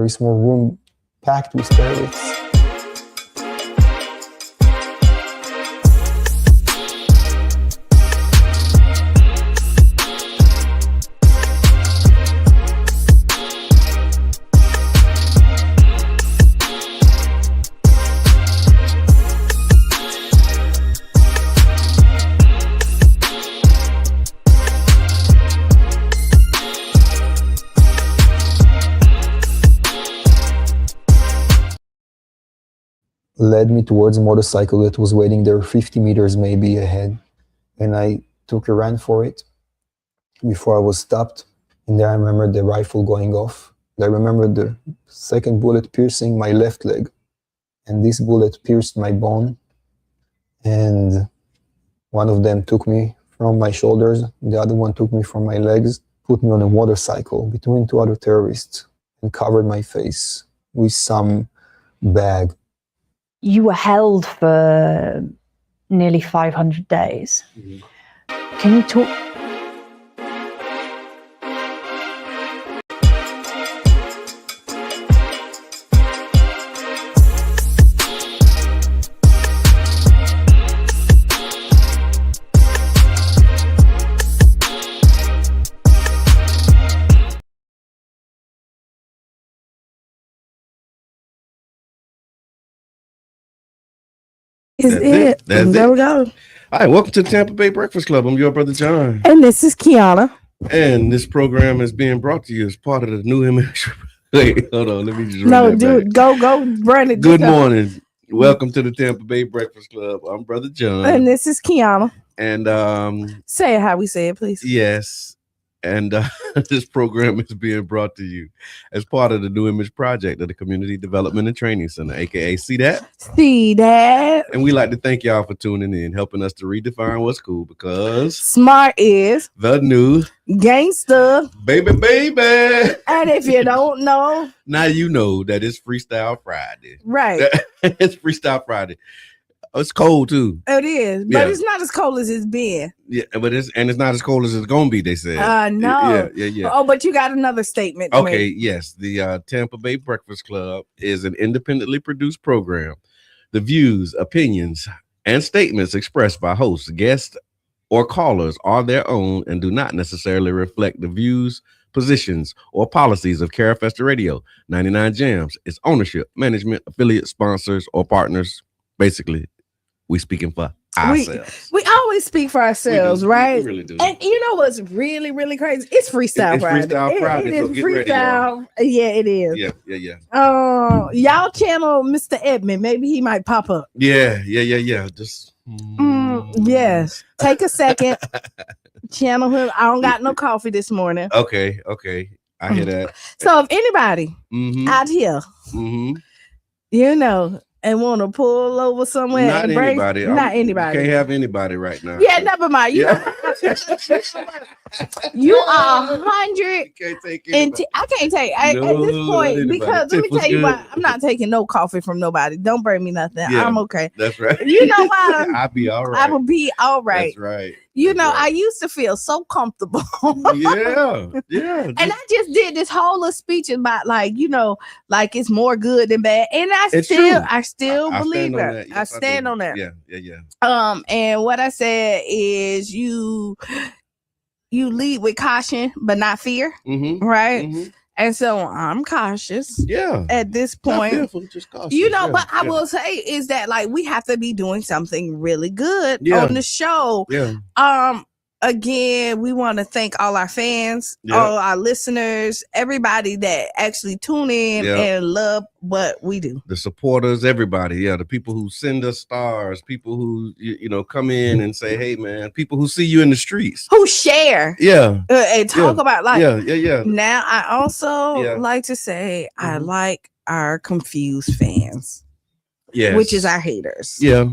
very small room packed with terrorists. Led me towards a motorcycle that was waiting there 50 meters maybe ahead. And I took a run for it before I was stopped. And there I remember the rifle going off. I remember the second bullet piercing my left leg. And this bullet pierced my bone. And one of them took me from my shoulders. The other one took me from my legs, put me on a motorcycle between two other terrorists and covered my face with some bag. You were held for nearly 500 days. Mm-hmm. Can you talk? That's There it. we go. All right, welcome to the Tampa Bay Breakfast Club. I'm your brother John. And this is Kiana. And this program is being brought to you as part of the New Image. Wait, hold on. Let me just run No, that dude, back. go, Brandon. Good morning. Welcome to the Tampa Bay Breakfast Club. I'm brother John. And this is Kiana. And say it how we say it, please. Yes. And this program is being brought to you as part of the New Image Project of the Community Development and Training Center, aka See That? See That. And we like to thank y'all for tuning in, helping us to redefine what's cool, because smart is the new gangster. Baby. And if you don't know, now you know that it's Freestyle Friday. Right. It's Freestyle Friday. It's cold too. It is, but Yeah. it's not as cold as it's been. Yeah, but it's not as cold as it's gonna be, they said. No. Yeah. Oh, but you got another statement. to Okay, make. yes. The Tampa Bay Breakfast Club is an independently produced program. The views, opinions, and statements expressed by hosts, guests, or callers are their own and do not necessarily reflect the views, positions, or policies of Carafesta Radio, 99 Jams, its ownership, management, affiliate, sponsors, or partners. Basically, we speaking for ourselves. We always speak for ourselves, right? We really do. And you know what's really, really crazy? It's Freestyle It's Friday. Freestyle Friday, It so is get ready, freestyle. Yeah, it is. Yeah. Y'all channel Mr. Edmond. Maybe he might pop up. Yeah. Just Yes. Take a second. Channel him. I don't got no coffee this morning. Okay. I hear that. So if anybody out here, you know, and want to pull over somewhere, Not and break, anybody. not anybody. Can't have anybody right now. Yeah, never mind. You, you are 100. Can't take And I can't take at this point anybody. because let Tip me was tell you good. why I'm not taking no coffee from nobody. Don't bring me nothing. Yeah. I'm okay. That's right. You know why? I'll be all right. I will be all right. That's right. You know, right. I used to feel so comfortable. Yeah. And I just did this whole little speech about like, you know, like it's more good than bad. And It's I true. still I believe stand on that. that. I Yes, stand do. on that. Yeah. And what I said is you lead with caution, but not fear. Right. And so I'm cautious. Yeah. At this Not point, fearful, just cautious. you know, Yeah, but I yeah. will say is that like we have to be doing something really good Yeah. on the show. Yeah. Again, we want to thank all our fans, Yeah. all our listeners, everybody that actually tune in Yeah. and love what we do. The supporters, everybody. Yeah. The people who send us stars, people who, you know, come in and say, hey, man, people who see you in the streets. Who share. Yeah. And talk about like. Yeah. Now, I also like to say I like our confused fans. Yes. Which is our haters. Yeah.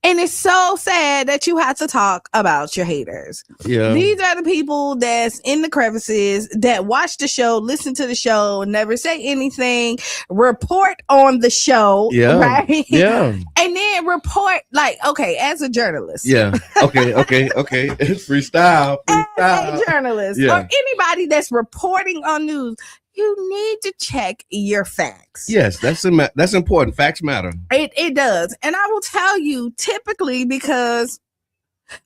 And it's so sad that you have to talk about your haters. Yeah. These are the people that's in the crevices that watch the show, listen to the show, never say anything, report on the show. Yeah. Right? Yeah. And then report, like, okay, as a journalist. Yeah. Okay. Freestyle. As a journalist Yeah. or anybody that's reporting on news, you need to check your facts. Yes, that's important. Facts matter. It does. And I will tell you, typically, because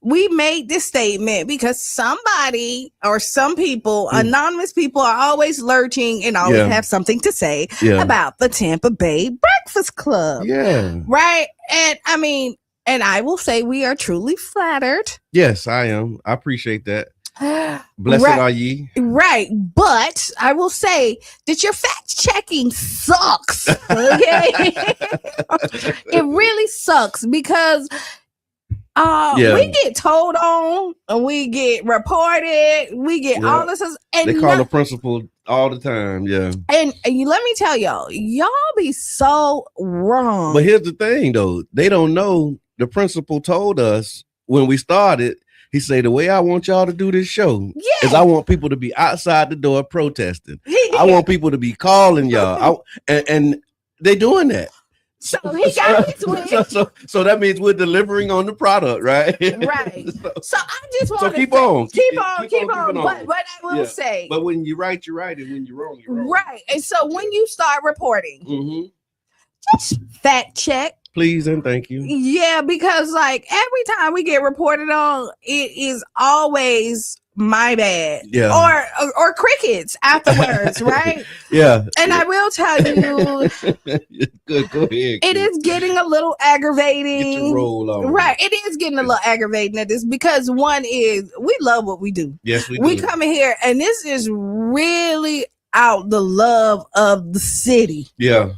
we made this statement because somebody or some people, anonymous people, are always lurching and always have something to say about the Tampa Bay Breakfast Club. Yeah. Right. And I mean, and I will say we are truly flattered. Yes, I am. I appreciate that. Blessed are ye. Right. But I will say that your fact checking sucks. Okay. It really sucks because we get told on, and we get reported, we get all this. And they call the principal all the time. Yeah. And let me tell y'all be so wrong. But here's the thing, though. They don't know. The principal told us when we started, he said, the way I want y'all to do this show is I want people to be outside the door protesting. I want people to be calling y'all. And they doing that. So he got his way. So that means we're delivering on the product, right? Right. So I just want to keep on. But I will say. But when you're right, you're right. And when you're wrong, you're wrong. Right. And so when you start reporting, just fact check. Please and thank you. Yeah, because like every time we get reported on, it is always my bad. Yeah. Or crickets afterwards, right? Yeah. And I will tell you, good, go ahead. It is getting a little aggravating. Get your roll on. Right. It is getting a little aggravating at this because one is we love what we do. Yes, we do. We come in here and this is really out the love of the city. Yeah.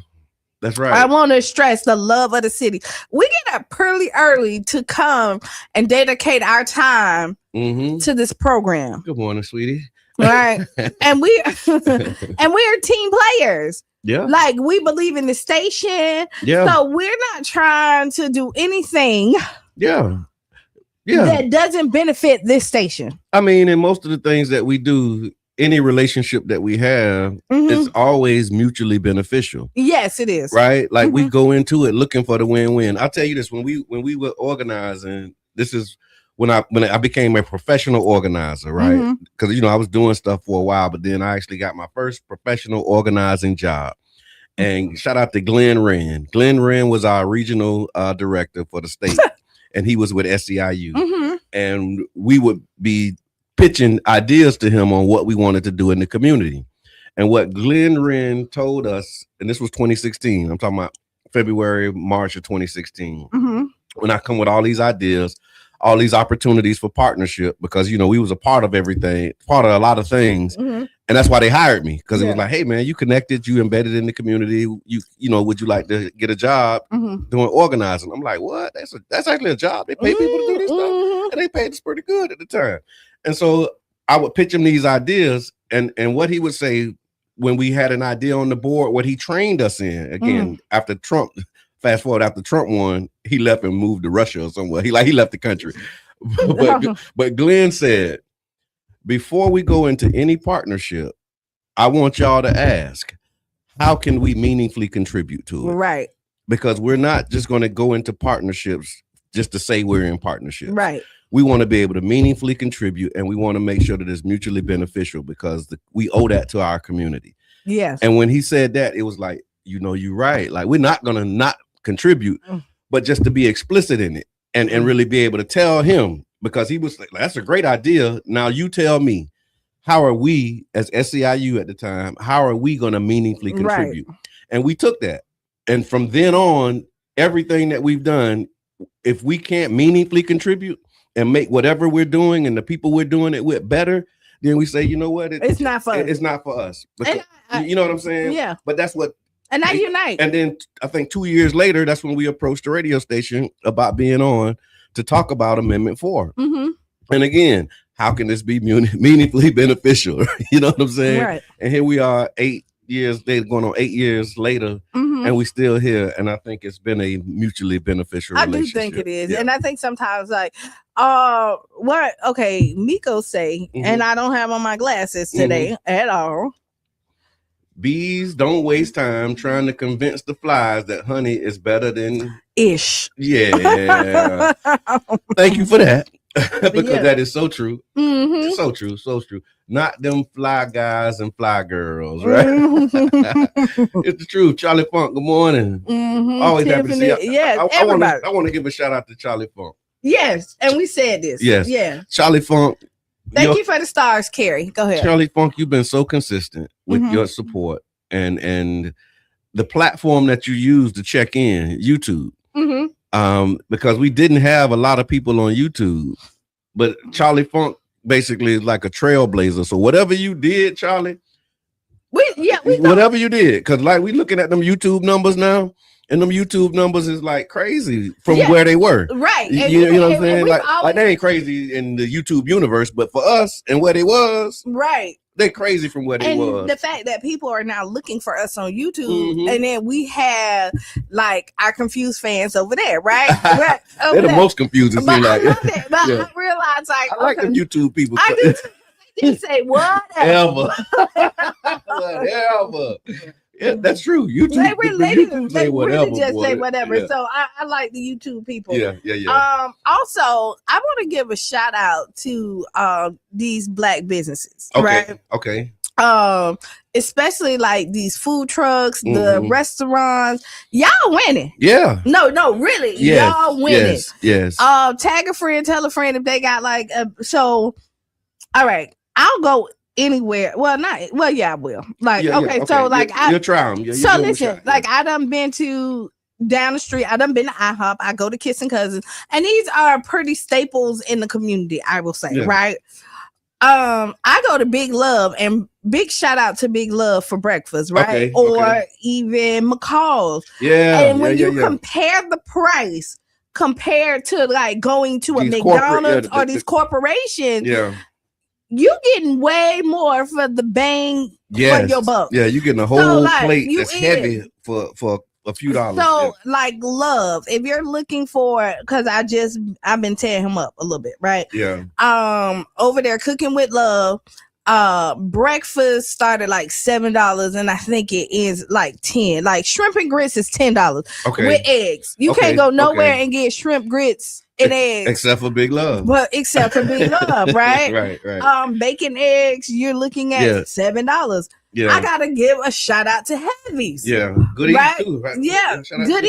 That's right. I want to stress the love of the city. We get up pretty early to come and dedicate our time to this program. Good morning, sweetie. Right. and we are team players. Yeah. Like we believe in the station. Yeah. So we're not trying to do anything. Yeah. That doesn't benefit this station. I mean, and most of the things that we do, any relationship that we have, it's always mutually beneficial. Yes, it is. Right? Like we go into it looking for the win-win. I'll tell you this, when we were organizing, this is when I became a professional organizer, right? Because I was doing stuff for a while, but then I actually got my first professional organizing job. And shout out to Glenn Wren. Glenn Wren was our regional director for the state, and he was with SEIU. And we would be pitching ideas to him on what we wanted to do in the community. And what Glenn Wren told us, and this was 2016, I'm talking about February, March of 2016, when I come with all these ideas, all these opportunities for partnership, because, we was a part of everything, part of a lot of things. And that's why they hired me, because it was like, hey, man, you connected, you embedded in the community. Would you like to get a job doing organizing? I'm like, what? That's actually a job. They pay people to do this stuff. And they paid us pretty good at the time. And so I would pitch him these ideas, and what he would say when we had an idea on the board, what he trained us in, again, after Trump, fast forward after Trump won, he left and moved to Russia or somewhere. He left the country. But Glenn said, before we go into any partnership, I want y'all to ask, how can we meaningfully contribute to it? Right. Because we're not just going to go into partnerships just to say we're in partnership. Right. We want to be able to meaningfully contribute, and we want to make sure that it's mutually beneficial, because we owe that to our community. Yes. And when he said that, it was like, you're right. Like, we're not going to not contribute, but just to be explicit in it and really be able to tell him, because he was like, that's a great idea. Now you tell me, how are we as SEIU at the time, how are we going to meaningfully contribute? Right. And we took that. And from then on, everything that we've done, if we can't meaningfully contribute and make whatever we're doing and the people we're doing it with better, then we say, you know what? It's not for us. It's not for us. Because, you know what I'm saying? Yeah. But that's what. And I unite. And then I think 2 years later, that's when we approached the radio station about being on to talk about Amendment 4. And again, how can this be meaningfully beneficial? You know what I'm saying? Right. And here we are 8 years later, going on 8 years later, and we still here. And I think it's been a mutually beneficial relationship. I do think it is. Yeah. And I think sometimes Miko say, and I don't have on my glasses today at all. Bees don't waste time trying to convince the flies that honey is better than ish. Yeah. Thank you for that. because that is so true. Mm-hmm. So true, so true. Not them fly guys and fly girls, right? Mm-hmm. It's the truth. Charlie Funk, good morning. Mm-hmm. Always happy to see you. Yes, everybody. I want to give a shout out to Charlie Funk. Yes, and we said this. Yes. Yeah. Charlie Funk. Thank you for the stars, Carrie. Go ahead. Charlie Funk, you've been so consistent with your support and the platform that you use to check in, YouTube. Because we didn't have a lot of people on YouTube, but Charlie Funk basically is like a trailblazer. So whatever you did, Charlie, whatever you did, because like we looking at them YouTube numbers now, and them YouTube numbers is like crazy from where they were. Right. You know what I'm saying? Like they ain't crazy in the YouTube universe, but for us and where they was, right. They're crazy from where they was. And the fact that people are now looking for us on YouTube, and then we have like our confused fans over there, right? They're the most confused. But I love it. But I realize I like them YouTube people. I did say whatever. Whatever. Yeah, that's true. YouTube. They really say whatever, just boy. say whatever. Yeah. So I like the YouTube people. Yeah. Also, I want to give a shout out to these Black businesses. Okay. Right? Okay. Especially like these food trucks, the restaurants. Y'all winning. Yeah. No, really. Yes. Y'all winning. Yes. Tag a friend, tell a friend if they got like so. All right, I'll go anywhere. Yeah, I will. Like, okay, so like you'll try them. So listen, like I done been to down the street. I done been to IHOP. I go to Kissing Cousins, and these are pretty staples in the community. I will say, right? I go to Big Love, and big shout out to Big Love for breakfast, right? Or even McCall's. Yeah. And when you compare the price compared to like going to these a McDonald's or these corporations, you getting way more for the bang for your buck. Yeah, you getting a whole plate that's heavy for a few dollars. So like Love, if you're looking for, because I've been tearing him up a little bit, right? Yeah. Over there Cooking with Love, breakfast started like $7, and I think it is like 10. Like shrimp and grits is $10 with eggs. You can't go nowhere and get shrimp grits and eggs except for Big Love. But except for Big Love, right? Right. Bacon eggs, you're looking at $7. Yeah. I gotta give a shout out to Heavy's. Yeah, good eating too, right? Yeah, good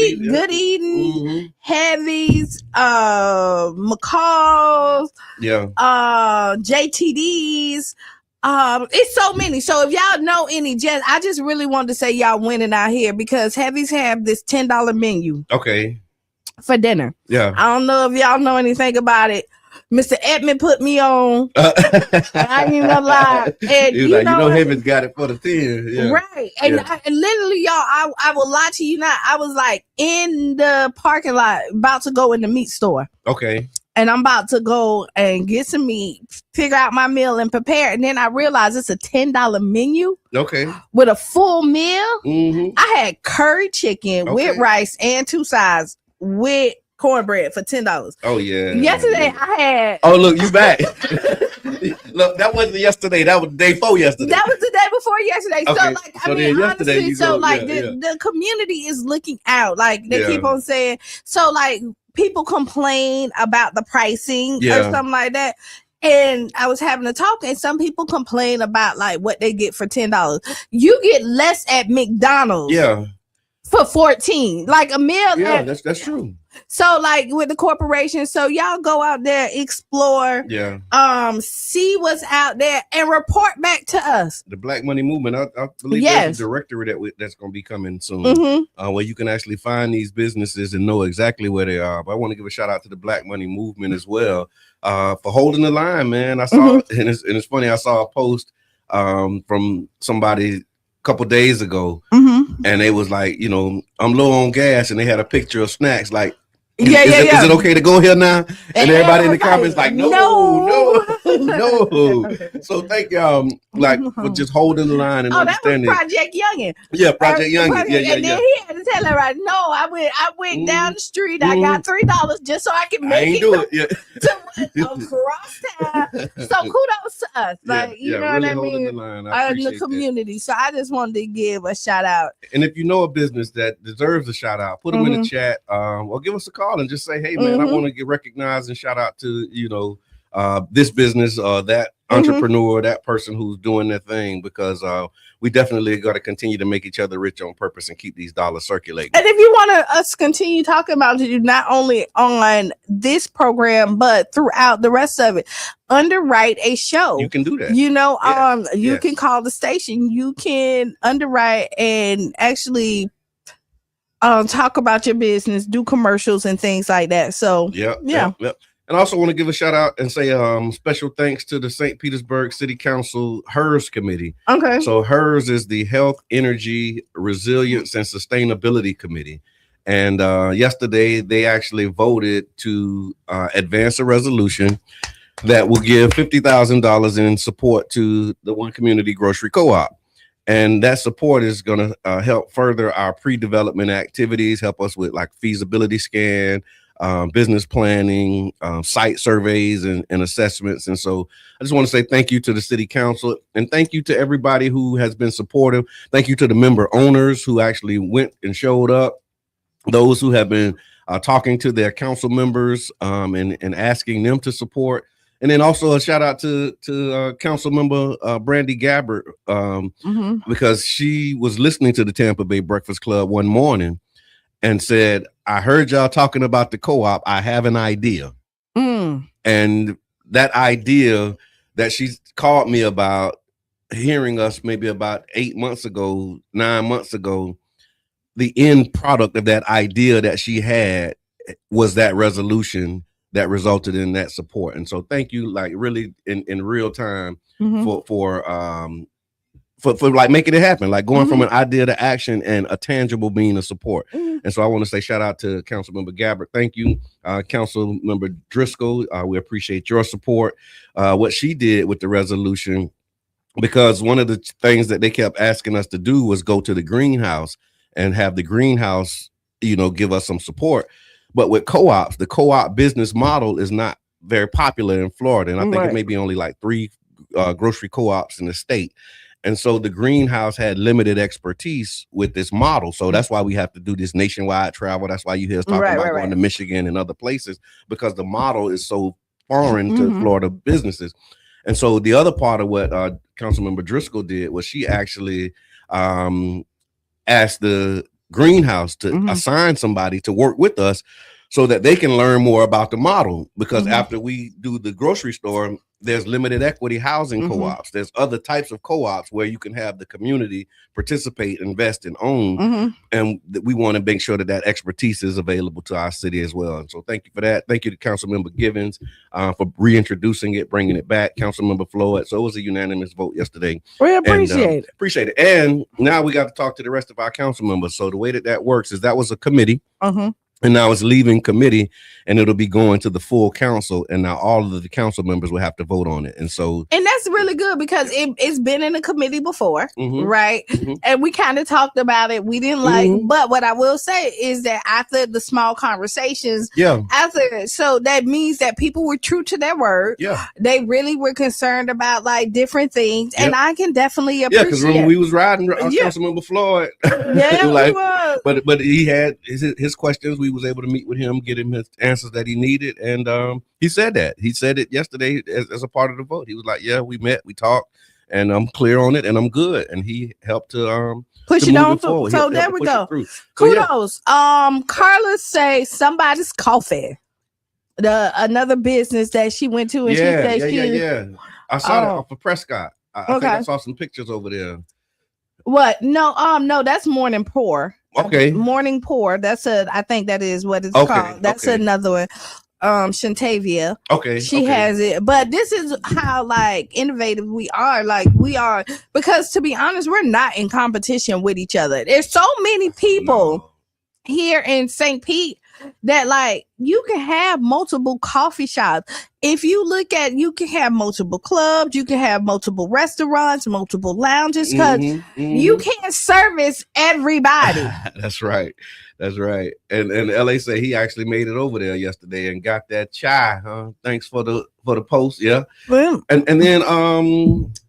eating. Heavy's, McCall's, JTD's. It's so many. So if y'all know any, I just really wanted to say y'all winning out here because Heavy's have this $10 menu. Okay. For dinner. Yeah. I don't know if y'all know anything about it. Mr. Edmund put me on. I ain't even gonna lie. And you know Heaven's got it for the 10. Yeah. Right. And, and literally, y'all, I will lie to you not. I was like in the parking lot about to go in the meat store. Okay. And I'm about to go and get some meat, figure out my meal and prepare. And then I realized it's a $10 menu. Okay. With a full meal. I had curry chicken with rice and 2 sides with cornbread for $10. Oh yeah. Yesterday I had. Oh look, you back. Look, that wasn't yesterday. That was the day before yesterday. That was the day before yesterday. Okay. So like, I mean, honestly, the the community is looking out. Like they keep on saying. So like people complain about the pricing or something like that. And I was having a talk, and some people complain about like what they get for $10. You get less at McDonald's. Yeah. For 14, like a meal. Yeah, that's true. So like with the corporation, so y'all go out there, explore, see what's out there, and report back to us. The Black Money Movement, I believe there's a directory that's going to be coming soon, where you can actually find these businesses and know exactly where they are. But I want to give a shout out to the Black Money Movement as well for holding the line, man. I saw, and it's funny, I saw a post from somebody couple days ago, and they was like, you know, I'm low on gas, and they had a picture of snacks like, is it okay to go here now? And everybody in the comments like, no. So thank y'all like for just holding the line and understanding. That was Project Youngin. Yeah, Project Youngin. And then he had to tell her, no, I went down the street. I got $3 just so I can make it. I ain't do it. Yeah. across town. So kudos to us. Like, you know really what I holding mean? the line. I In the appreciate community. that. So I just wanted to give a shout out. And if you know a business that deserves a shout out, put them in the chat, or give us a call and just say, hey man, I want to get recognized and shout out to, you know, this business or that entrepreneur, that person who's doing their thing, because we definitely got to continue to make each other rich on purpose and keep these dollars circulating. And if you want us continue talking about it, not only on this program, but throughout the rest of it, underwrite a show. You can do that. You know, you can call the station. You can underwrite and actually talk about your business, do commercials and things like that. So yeah. And I also want to give a shout out and say special thanks to the St. Petersburg City Council HERS committee. Okay. So HERS is the Health, Energy, Resilience, and Sustainability Committee. And yesterday they actually voted to advance a resolution that will give $50,000 in support to the One Community Grocery Co-op. And that support is going to help further our pre-development activities, help us with like feasibility scan, business planning, site surveys and assessments. And so I just want to say thank you to the city council and thank you to everybody who has been supportive. Thank you to the member owners who actually went and showed up, those who have been talking to their council members and asking them to support. And then also a shout out to council member Brandy Gabbard, because she was listening to the Tampa Bay Breakfast Club one morning and said, I heard y'all talking about the co-op. I have an idea. And that idea that she called me about, hearing us maybe about 9 months ago, the end product of that idea that she had was that resolution that resulted in that support. And so thank you, like really in real time for like making it happen, like going from an idea to action and a tangible mean of support. And so I want to say shout out to Councilmember Gabbard. Thank you, Councilmember Driscoll. We appreciate your support. What she did with the resolution, because one of the things that they kept asking us to do was go to the greenhouse and have the greenhouse, you know, give us some support. But with co-ops, the co-op business model is not very popular in Florida. And I think it may be only like 3 grocery co-ops in the state. And so the greenhouse had limited expertise with this model. So that's why we have to do this nationwide travel. That's why you hear us talking about going to Michigan and other places, because the model is so foreign to Florida businesses. And so the other part of what Councilmember Driscoll did was she actually asked the greenhouse to assign somebody to work with us so that they can learn more about the model. Because after we do the grocery store, there's limited equity housing co-ops. There's other types of co-ops where you can have the community participate, invest, and own. And we want to make sure that that expertise is available to our city as well. And so thank you for that. Thank you to Councilmember Givens for reintroducing it, bringing it back. Councilmember Floyd. So it was a unanimous vote yesterday. We appreciate it. Appreciate it. And now we got to talk to the rest of our council members. So the way that works is that was a committee. And now it's leaving committee and it'll be going to the full council. And now all of the council members will have to vote on it. And so, and that's really good because it's been in a committee before, right? And we kind of talked about it. We didn't like, but what I will say is that after the small conversations, so that means that people were true to their word. They really were concerned about like different things. And I can definitely appreciate. Because when we was riding, Councilmember Floyd, like, but he had his questions. We was able to meet with him, get him his answers that he needed. And he said it yesterday as a part of the vote. He was like, yeah, we met, we talked, and I'm clear on it and I'm good. And he helped to push it on through. So there we go. Kudos. Carla say somebody's coffee. Another business that she went to and she said I saw that off of Prescott. I think I saw some pictures over there. What? No, that's Morning Pour. Okay. Morning Pour. I think that is what it's called. That's another one. Shantavia. Okay. She has it. But this is how like innovative we are. Like we are, because to be honest, we're not in competition with each other. There's so many people here in St. Pete that like you can have multiple coffee shops. If you look at, you can have multiple clubs, you can have multiple restaurants, multiple lounges, because you can't service everybody. That's right. That's right. And LA said he actually made it over there yesterday and got that chai. Huh? Thanks for the post. Yeah. And then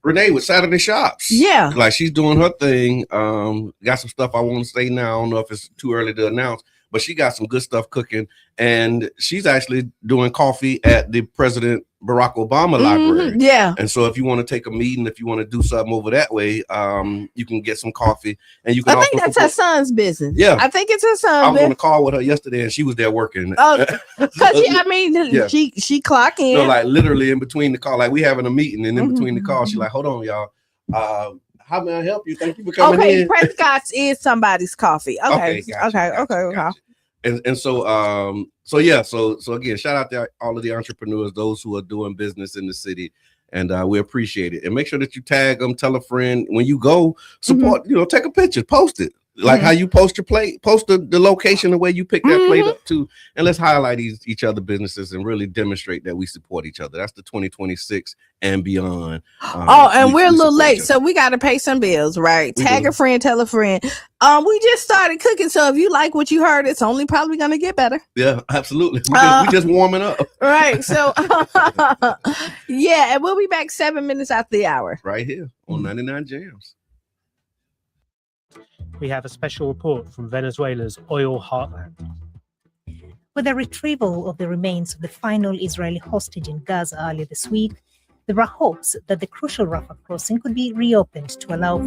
Renee with Saturday Shops. Yeah. Like she's doing her thing. Got some stuff I want to say now. I don't know if it's too early to announce, but she got some good stuff cooking. And she's actually doing coffee at the President Barack Obama Library. Yeah. And so if you want to take a meeting, if you want to do something over that way, you can get some coffee. And you can I think that's her son's business. Yeah. I think it's her son's I was business. on a call with her yesterday and she was there working. Because she clock in. So like literally in between the call, like we having a meeting and in between the call, she's like, hold on, y'all. How may I help you? Thank you for coming in. Okay, Prescott's is somebody's coffee. Okay. Gotcha. And so so again, shout out to all of the entrepreneurs, those who are doing business in the city, and we appreciate it. And make sure that you tag them, tell a friend when you go, support, take a picture, post it. Like how you post your plate, post the location the way you pick that plate up too, and let's highlight each other businesses and really demonstrate that we support each other. That's the 2026 and beyond. And we're a little late, so we got to pay some bills, right? Tag a friend, tell a friend. We just started cooking, so if you like what you heard, it's only probably going to get better. Yeah, absolutely. We just warming up, right? So, yeah, and we'll be back 7 minutes after the hour, right here on 99 Jams. We have a special report from Venezuela's oil heartland. With the retrieval of the remains of the final Israeli hostage in Gaza earlier this week, there are hopes that the crucial Rafah crossing could be reopened to allow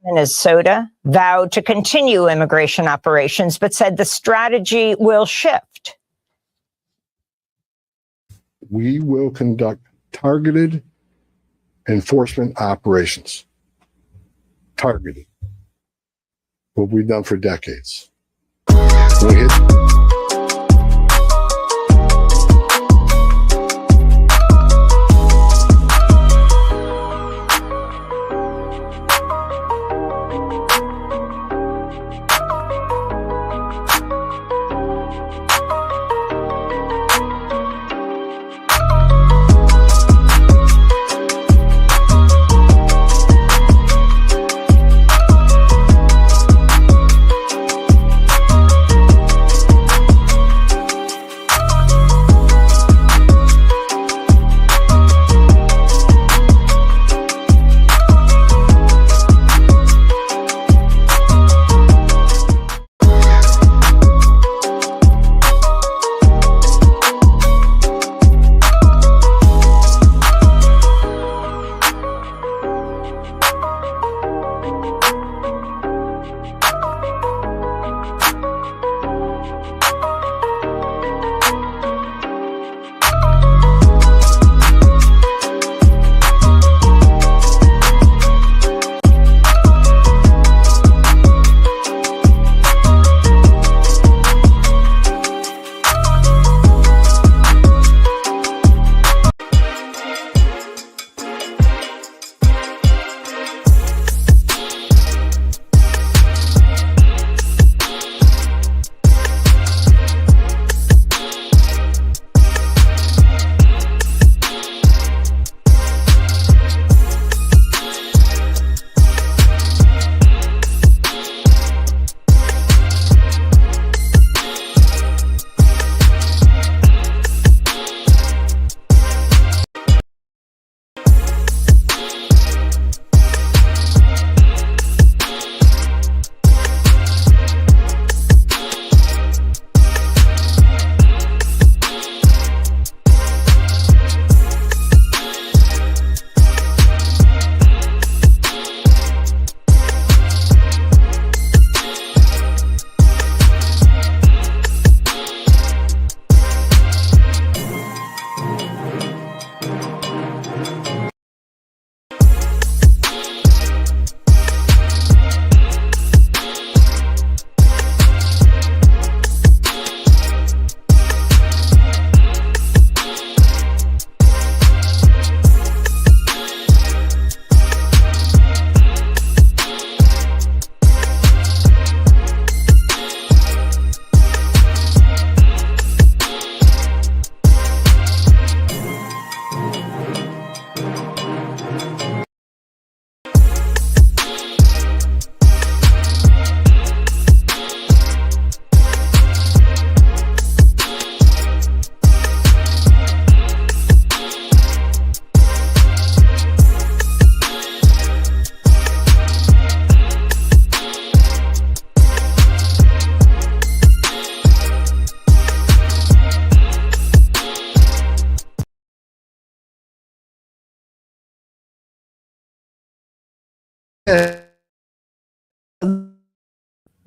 Minnesota vowed to continue immigration operations, but said the strategy will shift. we will conduct targeted enforcement operations. Targeted. What we've done for decades. We hit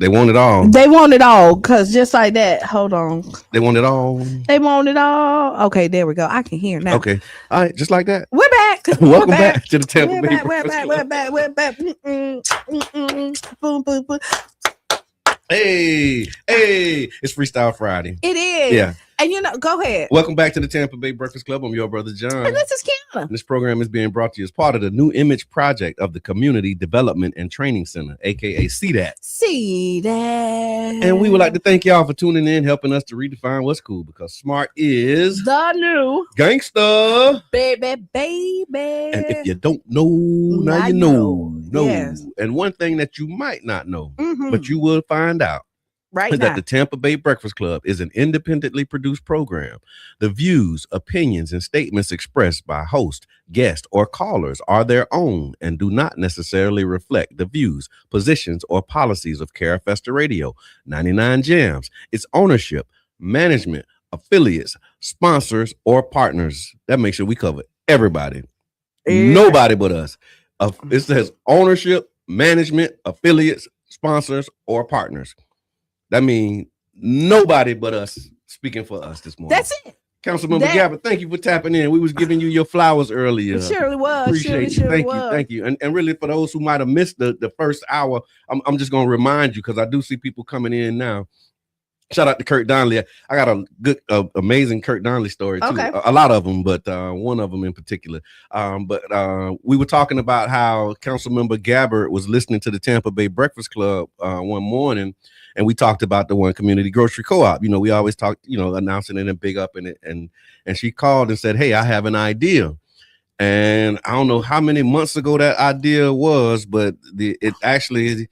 They want it all. They want it all, because just like that. Hold on. They want it all. They want it all. Okay, there we go. I can hear now. Okay. All right. Just like that. We're back. Welcome back to the Tampa Bay. We're back. We're back. Boom, boom, boom. Hey, it's Freestyle Friday. It is. Yeah. And go ahead. Welcome back to the Tampa Bay Breakfast Club. I'm your brother, John. And this is Kiana. This program is being brought to you as part of the New Image Project of the Community Development and Training Center, aka CDAT. See that. And we would like to thank y'all for tuning in, helping us to redefine what's cool, because smart is the new gangster. Baby. And if you don't know, now you know. Yes. And one thing that you might not know, but you will find out. Right is now. that the Tampa Bay Breakfast Club is an independently produced program. The views, opinions, and statements expressed by host, guest, or callers are their own and do not necessarily reflect the views, positions, or policies of Carafesta Radio, 99 Jams, its ownership, management, affiliates, sponsors, or partners. That makes sure we cover everybody. Yeah. Nobody but us. It says ownership, management, affiliates, sponsors, or partners. That means nobody but us speaking for us this morning. That's it. Councilmember Gabbard, thank you for tapping in. We was giving you your flowers earlier. It surely was. Appreciate you. Thank you. And really, for those who might have missed the first hour, I'm just going to remind you, because I do see people coming in now. Shout out to Kurt Donnelly. I got a good, amazing Kurt Donnelly story too. Okay. A lot of them, but one of them in particular. But we were talking about how Councilmember Gabbard was listening to the Tampa Bay Breakfast Club one morning, and we talked about the One Community Grocery Co-op. You know, we always talk, announcing it and big up in it. And she called and said, "Hey, I have an idea." And I don't know how many months ago that idea was, but it actually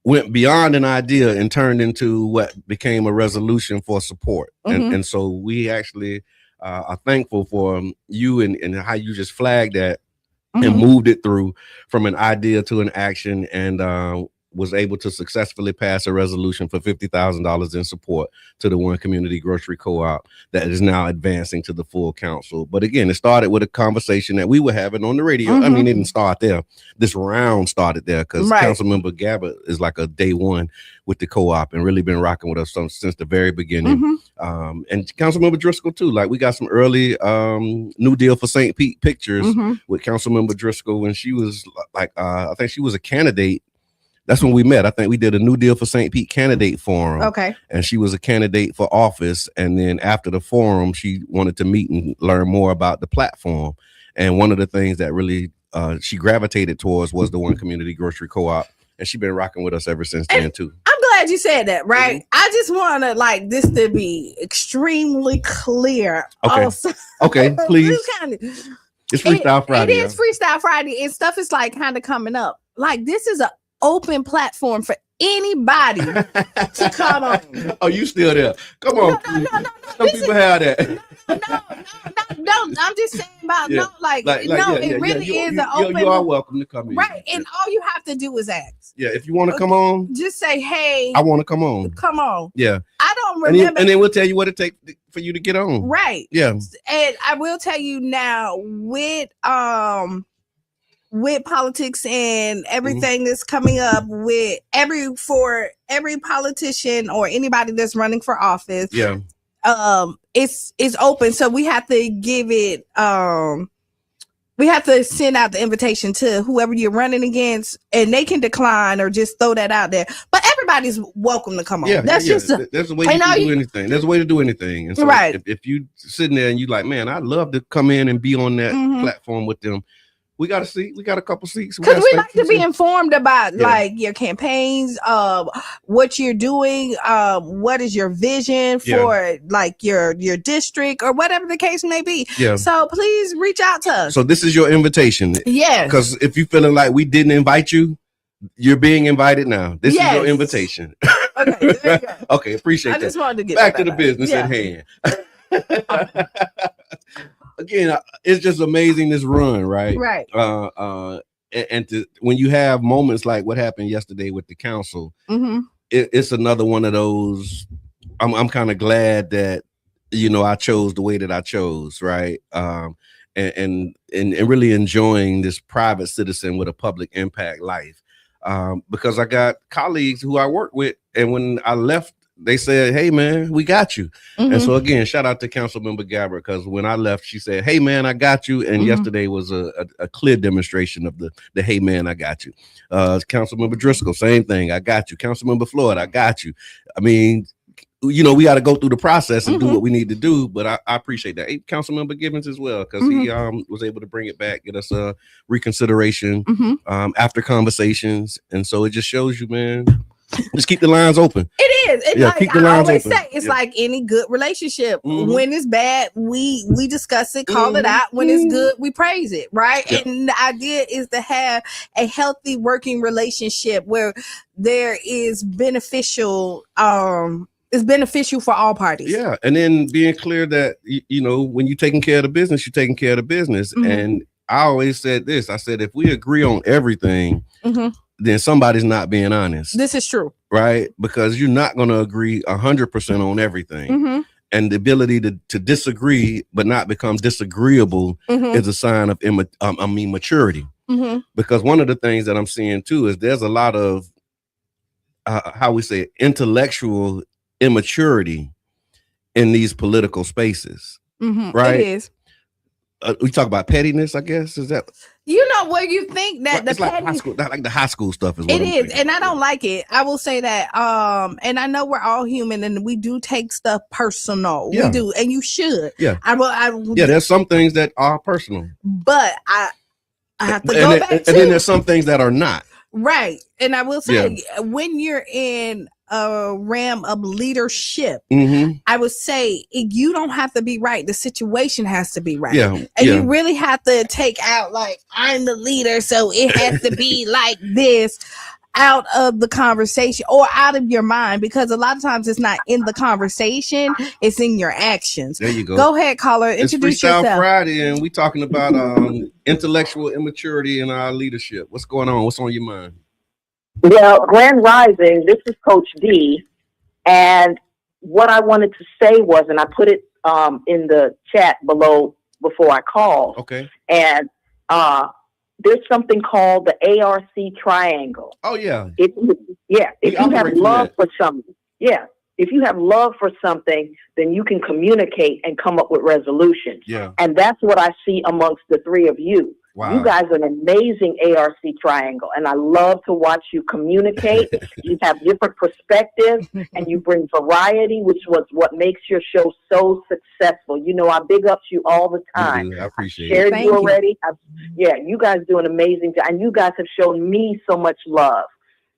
went beyond an idea and turned into what became a resolution for support. And so we actually are thankful for you and how you just flagged that and moved it through from an idea to an action, and was able to successfully pass a resolution for $50,000 in support to the One Community Grocery Co-op that is now advancing to the full council. But again, it started with a conversation that we were having on the radio. I mean, it didn't start there. This round started there because Councilmember Gabbard is like a day one with the co-op and really been rocking with us since the very beginning. And Councilmember Driscoll too. Like, we got some early New Deal for St. Pete pictures with Councilmember Driscoll when she was like, I think she was a candidate. That's when we met. I think we did a New Deal for St. Pete candidate forum. Okay. And she was a candidate for office. And then after the forum, she wanted to meet and learn more about the platform. And one of the things that really she gravitated towards was the One Community Grocery Co-op. And she's been rocking with us ever since then too. I'm glad you said that, right? I just want to like this to be extremely clear. Okay. Also. Okay, please. It's Freestyle Friday. It is Freestyle Friday, and stuff is like kind of coming up. Like, this is an open platform for anybody to come on. Oh, you still there? Come on. No. Some people have that. No. I'm just saying about it really is an open. You are welcome to come in. Right, and all you have to do is ask. Yeah, if you want to come on, just say, "Hey, I want to come on." Come on. Yeah. I don't remember. And then we'll tell you what it takes for you to get on. Right. Yeah. And I will tell you now with politics and everything that's coming up with for every politician or anybody that's running for office. Yeah. It's open. So we have to give it we have to send out the invitation to whoever you're running against, and they can decline or just throw that out there. But everybody's welcome to come on. Yeah, that's just there's a way to do anything. There's a way to do anything. And so if you sitting there and you like, man, I'd love to come in and be on that platform with them. We got a seat. We got a couple seats. Because we like to be informed about like your campaigns, what you're doing, what is your vision for like your district or whatever the case may be. Yeah. So please reach out to us. So this is your invitation. Yes. Because if you're feeling like we didn't invite you, you're being invited now. This is your invitation. Okay. There you go. Okay. Appreciate that. I just wanted to get back to the business at hand. Again, it's just amazing, this run, right? Right. And when you have moments like what happened yesterday with the council, it's another one of those. I'm kind of glad that I chose the way that I chose, right? And really enjoying this private citizen with a public impact life, because I got colleagues who I work with, and when I left, they said, "Hey man, we got you." And so again, shout out to Councilmember Gabbard, because when I left, she said, "Hey man, I got you." And yesterday was a clear demonstration of the "Hey man, I got you." Councilmember Driscoll, same thing. I got you. Councilmember Floyd, I got you. I mean, we got to go through the process and do what we need to do. But I appreciate that. Hey, Councilmember Gibbons as well, because he was able to bring it back, get us a reconsideration after conversations. And so it just shows you, man, just keep the lines open. It is. And like keep the I lines always open. say, it's like any good relationship. When it's bad, we discuss it, call it out. When it's good, we praise it, right? And the idea is to have a healthy working relationship where there is beneficial. It's beneficial for all parties. Yeah, and then being clear that when you're taking care of the business, you're taking care of the business. And I always said this. I said, if we agree on everything, then somebody's not being honest. This is true. Right? Because you're not going to agree 100% on everything. And the ability to disagree but not become disagreeable is a sign of maturity. Because one of the things that I'm seeing too is there's a lot of intellectual immaturity in these political spaces, right? It is. We talk about pettiness, I guess. Is that where you think that it's like high school, like the high school stuff is what it I'm is, thinking. and I don't like it. I will say that. And I know we're all human, and we do take stuff personal. Yeah. We do, and you should. Yeah. Yeah, there's some things that are personal, but I have to go back to. And then there's some things that are not. Right. And I will say, when you're in a realm of leadership, I would say you don't have to be right. The situation has to be right. Yeah. And you really have to take out, like, I'm the leader, so it has to be like this, out of the conversation or out of your mind, because a lot of times it's not in the conversation, it's in your actions. There you go. Go ahead, caller. Introduce it's Freestyle yourself. Friday, and we talking about intellectual immaturity in our leadership. What's going on? What's on your mind? Well, Grand Rising, this is Coach D. And what I wanted to say was, and I put it in the chat below before I called. Okay. And there's something called the ARC triangle. Oh, yeah. If you have love for something, if you have love for something, then you can communicate and come up with resolutions. Yeah. And that's what I see amongst the three of you. Wow. You guys are an amazing ARC triangle, and I love to watch you communicate. You have different perspectives, and you bring variety, which was what makes your show so successful. You know, I big up you all the time. I appreciate it. Shared Thank you already. You guys do an amazing job, and you guys have shown me so much love.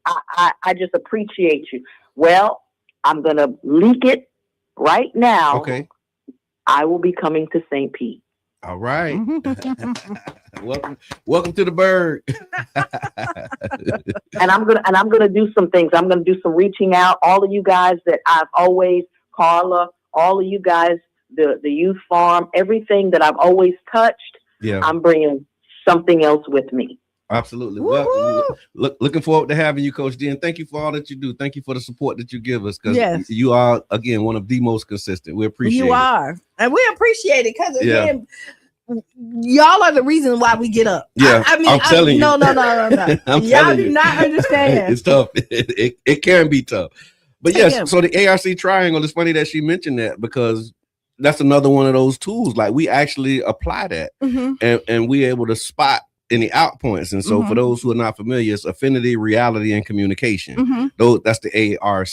I just appreciate you. Well, I'm going to leak it right now. Okay. I will be coming to St. Pete. All right. Welcome to the bird. And I'm gonna do some things. I'm gonna do some reaching out. All of you guys that I've always, Carla, all of you guys, the youth farm, everything that I've always touched. Yeah. I'm bringing something else with me. Absolutely. Well, looking forward to having you, Coach D, and thank you for all that you do. Thank you for the support that you give us, because you are, again, one of the most consistent. We appreciate it. You are, and we appreciate it, because again, y'all are the reason why we get up. Yeah, I mean, I'm telling you. No. Y'all do not understand. It's tough. It can be tough. But yes, so the ARC triangle, it's funny that she mentioned that, because that's another one of those tools. Like, we actually apply that, and we're able to spot any out points. And so for those who are not familiar, it's affinity, reality, and communication. That's the ARC.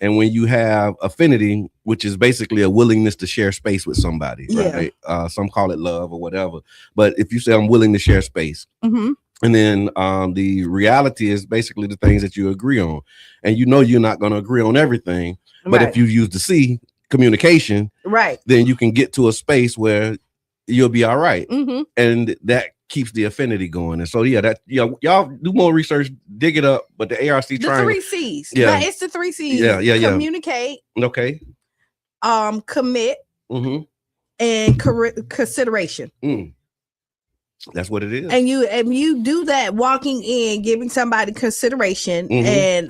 And when you have affinity, which is basically a willingness to share space with somebody, right? Some call it love or whatever. But if you say I'm willing to share space, and then the reality is basically the things that you agree on. And you're not going to agree on everything. But if you use the C, communication, then you can get to a space where you'll be all right. And that keeps the affinity going. And so y'all do more research, dig it up. But the ARC triangle, 3 C's. Yeah, it's the 3 C's. Yeah. Communicate. Okay. Commit. And consideration. That's what it is. And you do that, walking in, giving somebody consideration, and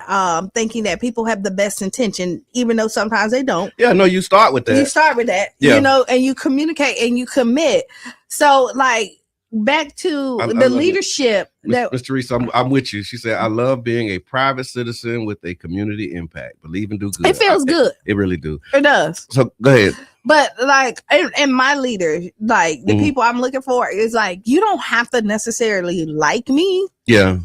thinking that people have the best intention, even though sometimes they don't. Yeah, no, you start with that. You know, and you communicate and you commit. So, like, back to the leadership. Ms. Teresa, I'm with you. She said, I love being a private citizen with a community impact. Believe and do good. It feels good. It really do. It does. So go ahead. But like, and my leader, like the people I'm looking for, is like, you don't have to necessarily like me. Yeah.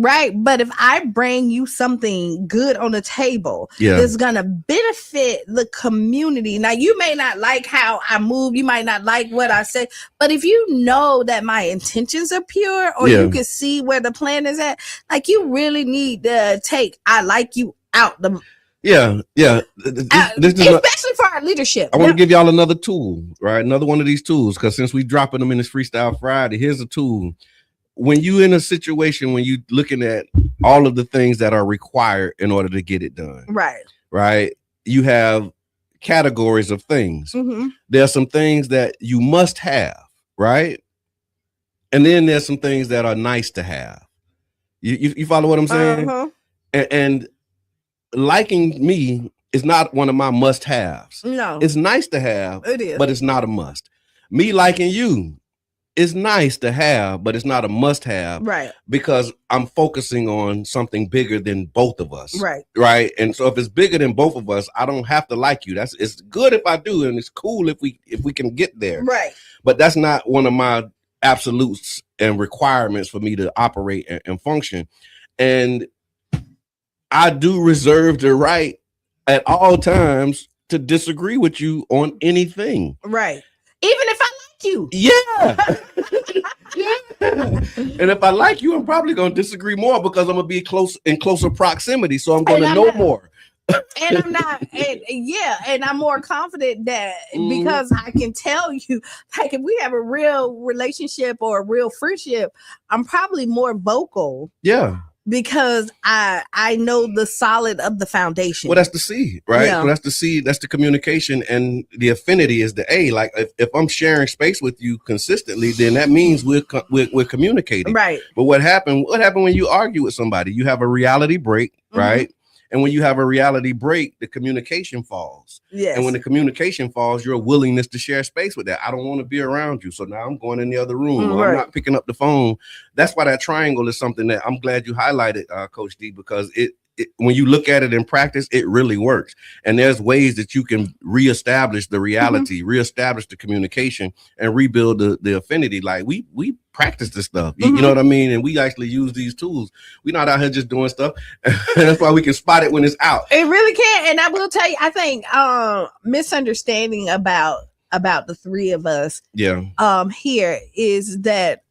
Right. But if I bring you something good on the table, that's going to benefit the community. Now, you may not like how I move. You might not like what I say. But if you know that my intentions are pure, or you can see where the plan is at, like, you really need to take I like you out the. Especially for our leadership. I want to give y'all another tool, right? Another one of these tools, because since we dropping them in this Freestyle Friday, here's a tool. When you in a situation, when you looking at all of the things that are required in order to get it done, right? You have categories of things. There are some things that you must have, right? And then there's some things that are nice to have. You follow what I'm saying? And liking me is not one of my must-haves. No, it's nice to have. It is, but it's not a must. Me liking you is nice to have, but it's not a must have. Right. Because I'm focusing on something bigger than both of us. Right. Right. And so if it's bigger than both of us, I don't have to like you. It's good if I do, and it's cool if we can get there. Right. But that's not one of my absolutes and requirements for me to operate and function. And I do reserve the right at all times to disagree with you on anything. Right. Even if I like you. Yeah. Yeah. And if I like you, I'm probably going to disagree more because I'm going to be in closer proximity. So I'm going to know more. And I'm not, and I'm more confident that because I can tell you, like, if we have a real relationship or a real friendship, I'm probably more vocal. Yeah. Because I know the solid of the foundation. Well, that's the C, right? Yeah. Well, that's the C. That's the communication, and the affinity is the A. Like if I'm sharing space with you consistently, then that means we're communicating, right? But what happened when you argue with somebody? You have a reality break, right? And when you have a reality break, the communication falls. Yes. And when the communication falls, your willingness to share space with that. I don't want to be around you. So now I'm going in the other room. Or I'm not picking up the phone. That's why that triangle is something that I'm glad you highlighted, Coach D, because it when you look at it in practice, it really works. And there's ways that you can reestablish the reality, reestablish the communication, and rebuild the affinity. Like we practice this stuff, you know what I mean? And we actually use these tools. We're not out here just doing stuff. And that's why we can spot it when it's out. It really can. And I will tell you, I think misunderstanding about the three of us here is that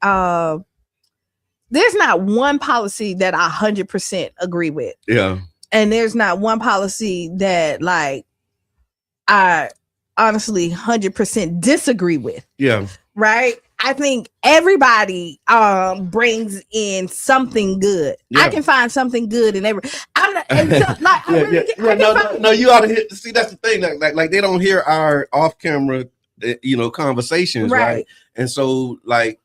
there's not one policy that I 100% agree with. Yeah. And there's not one policy that like I honestly 100% disagree with. Yeah. Right? I think everybody brings in something good. Yeah. I can find something good in every. I'm not like no. You ought to hear. See, that's the thing. Like they don't hear our off-camera, conversations, right? And so, like,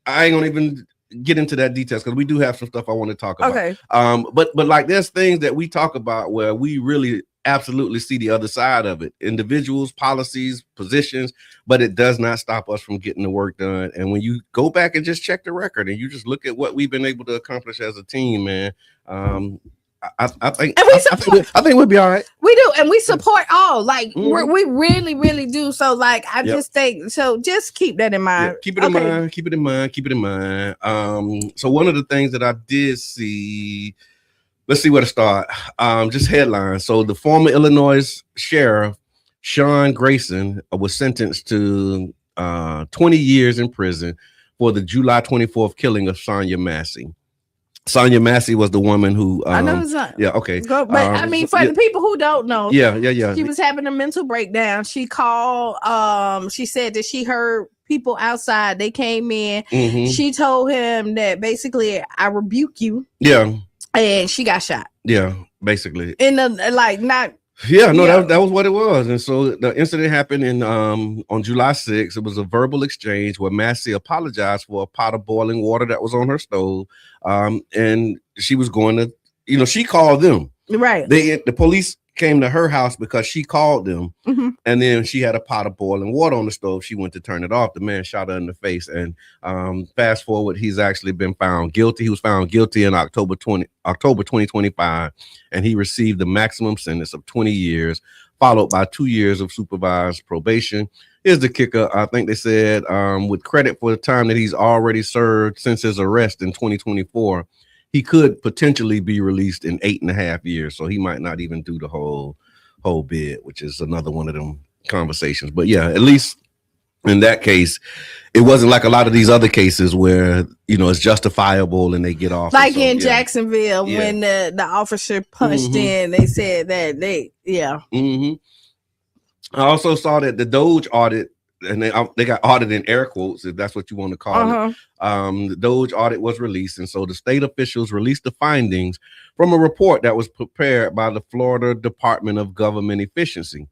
I ain't gonna even get into that details because we do have some stuff I want to talk about. Okay. But like there's things that we talk about where we really absolutely see the other side of it. Individuals, policies, positions, but it does not stop us from getting the work done. And when you go back and just check the record and you just look at what we've been able to accomplish as a team, man, I think we'll be all right. We do, and we support all. Like we really, really do. So, like, I just think so. Just keep that in mind. Yeah, keep it in mind. Keep it in mind. So one of the things that I did see. Let's see where to start. Just headlines. So the former Illinois sheriff, Sean Grayson, was sentenced to 20 years in prison for the July 24th killing of Sonia Massey. Sonia Massey was the woman who I know it's not. Yeah, okay. But I mean, for the people who don't know, she was having a mental breakdown. She called. She said that she heard people outside. They came in. She told him that basically, I rebuke you. Yeah. And she got shot. Yeah, basically. In the not. Yeah, no, that was what it was. And so the incident happened in on July 6th. It was a verbal exchange where Massey apologized for a pot of boiling water that was on her stove. And she was going to, she called them. Right. The police came to her house because she called them. And then she had a pot of boiling water on the stove. She went to turn it off. The man shot her in the face. And fast forward, he's actually been found guilty. He was found guilty in October 2025, and he received the maximum sentence of 20 years, followed by 2 years of supervised probation. Here's the kicker. I think they said with credit for the time that he's already served since his arrest in 2024, he could potentially be released in 8.5 years. So he might not even do the whole bid, which is another one of them conversations. But yeah, at least in that case, it wasn't like a lot of these other cases where, it's justifiable and they get off. Like in Jacksonville, when the officer punched in, they said that I also saw that the Doge audit, and they got audited in air quotes, if that's what you want to call it. The Doge audit was released, and so the state officials released the findings from a report that was prepared by the Florida Department of Government Efficiency,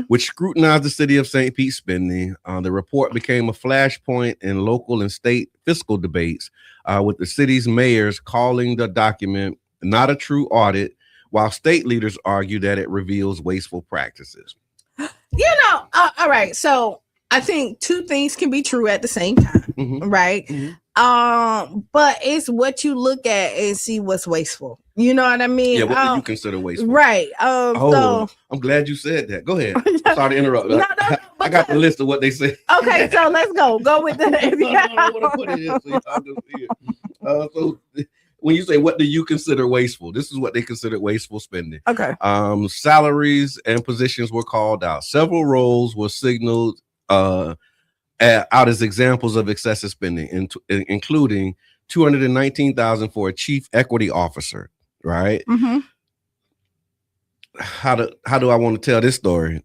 which scrutinized the city of St. Pete spending. The report became a flashpoint in local and state fiscal debates, with the city's mayors calling the document not a true audit, while state leaders argue that it reveals wasteful practices. All right, so I think two things can be true at the same time, right? But it's what you look at and see what's wasteful. You know what I mean? Yeah, what do you consider wasteful? Right. So I'm glad you said that. Go ahead. I'm sorry to interrupt. No, I got the list of what they say. Okay, so let's go. Go with the. I want to put it in so y'all can see it. So when you say what do you consider wasteful, this is what they consider wasteful spending. Okay. Salaries and positions were called out. Several roles were signaled out as examples of excessive spending, including $219,000 for a chief equity officer. Right. How do I want to tell this story?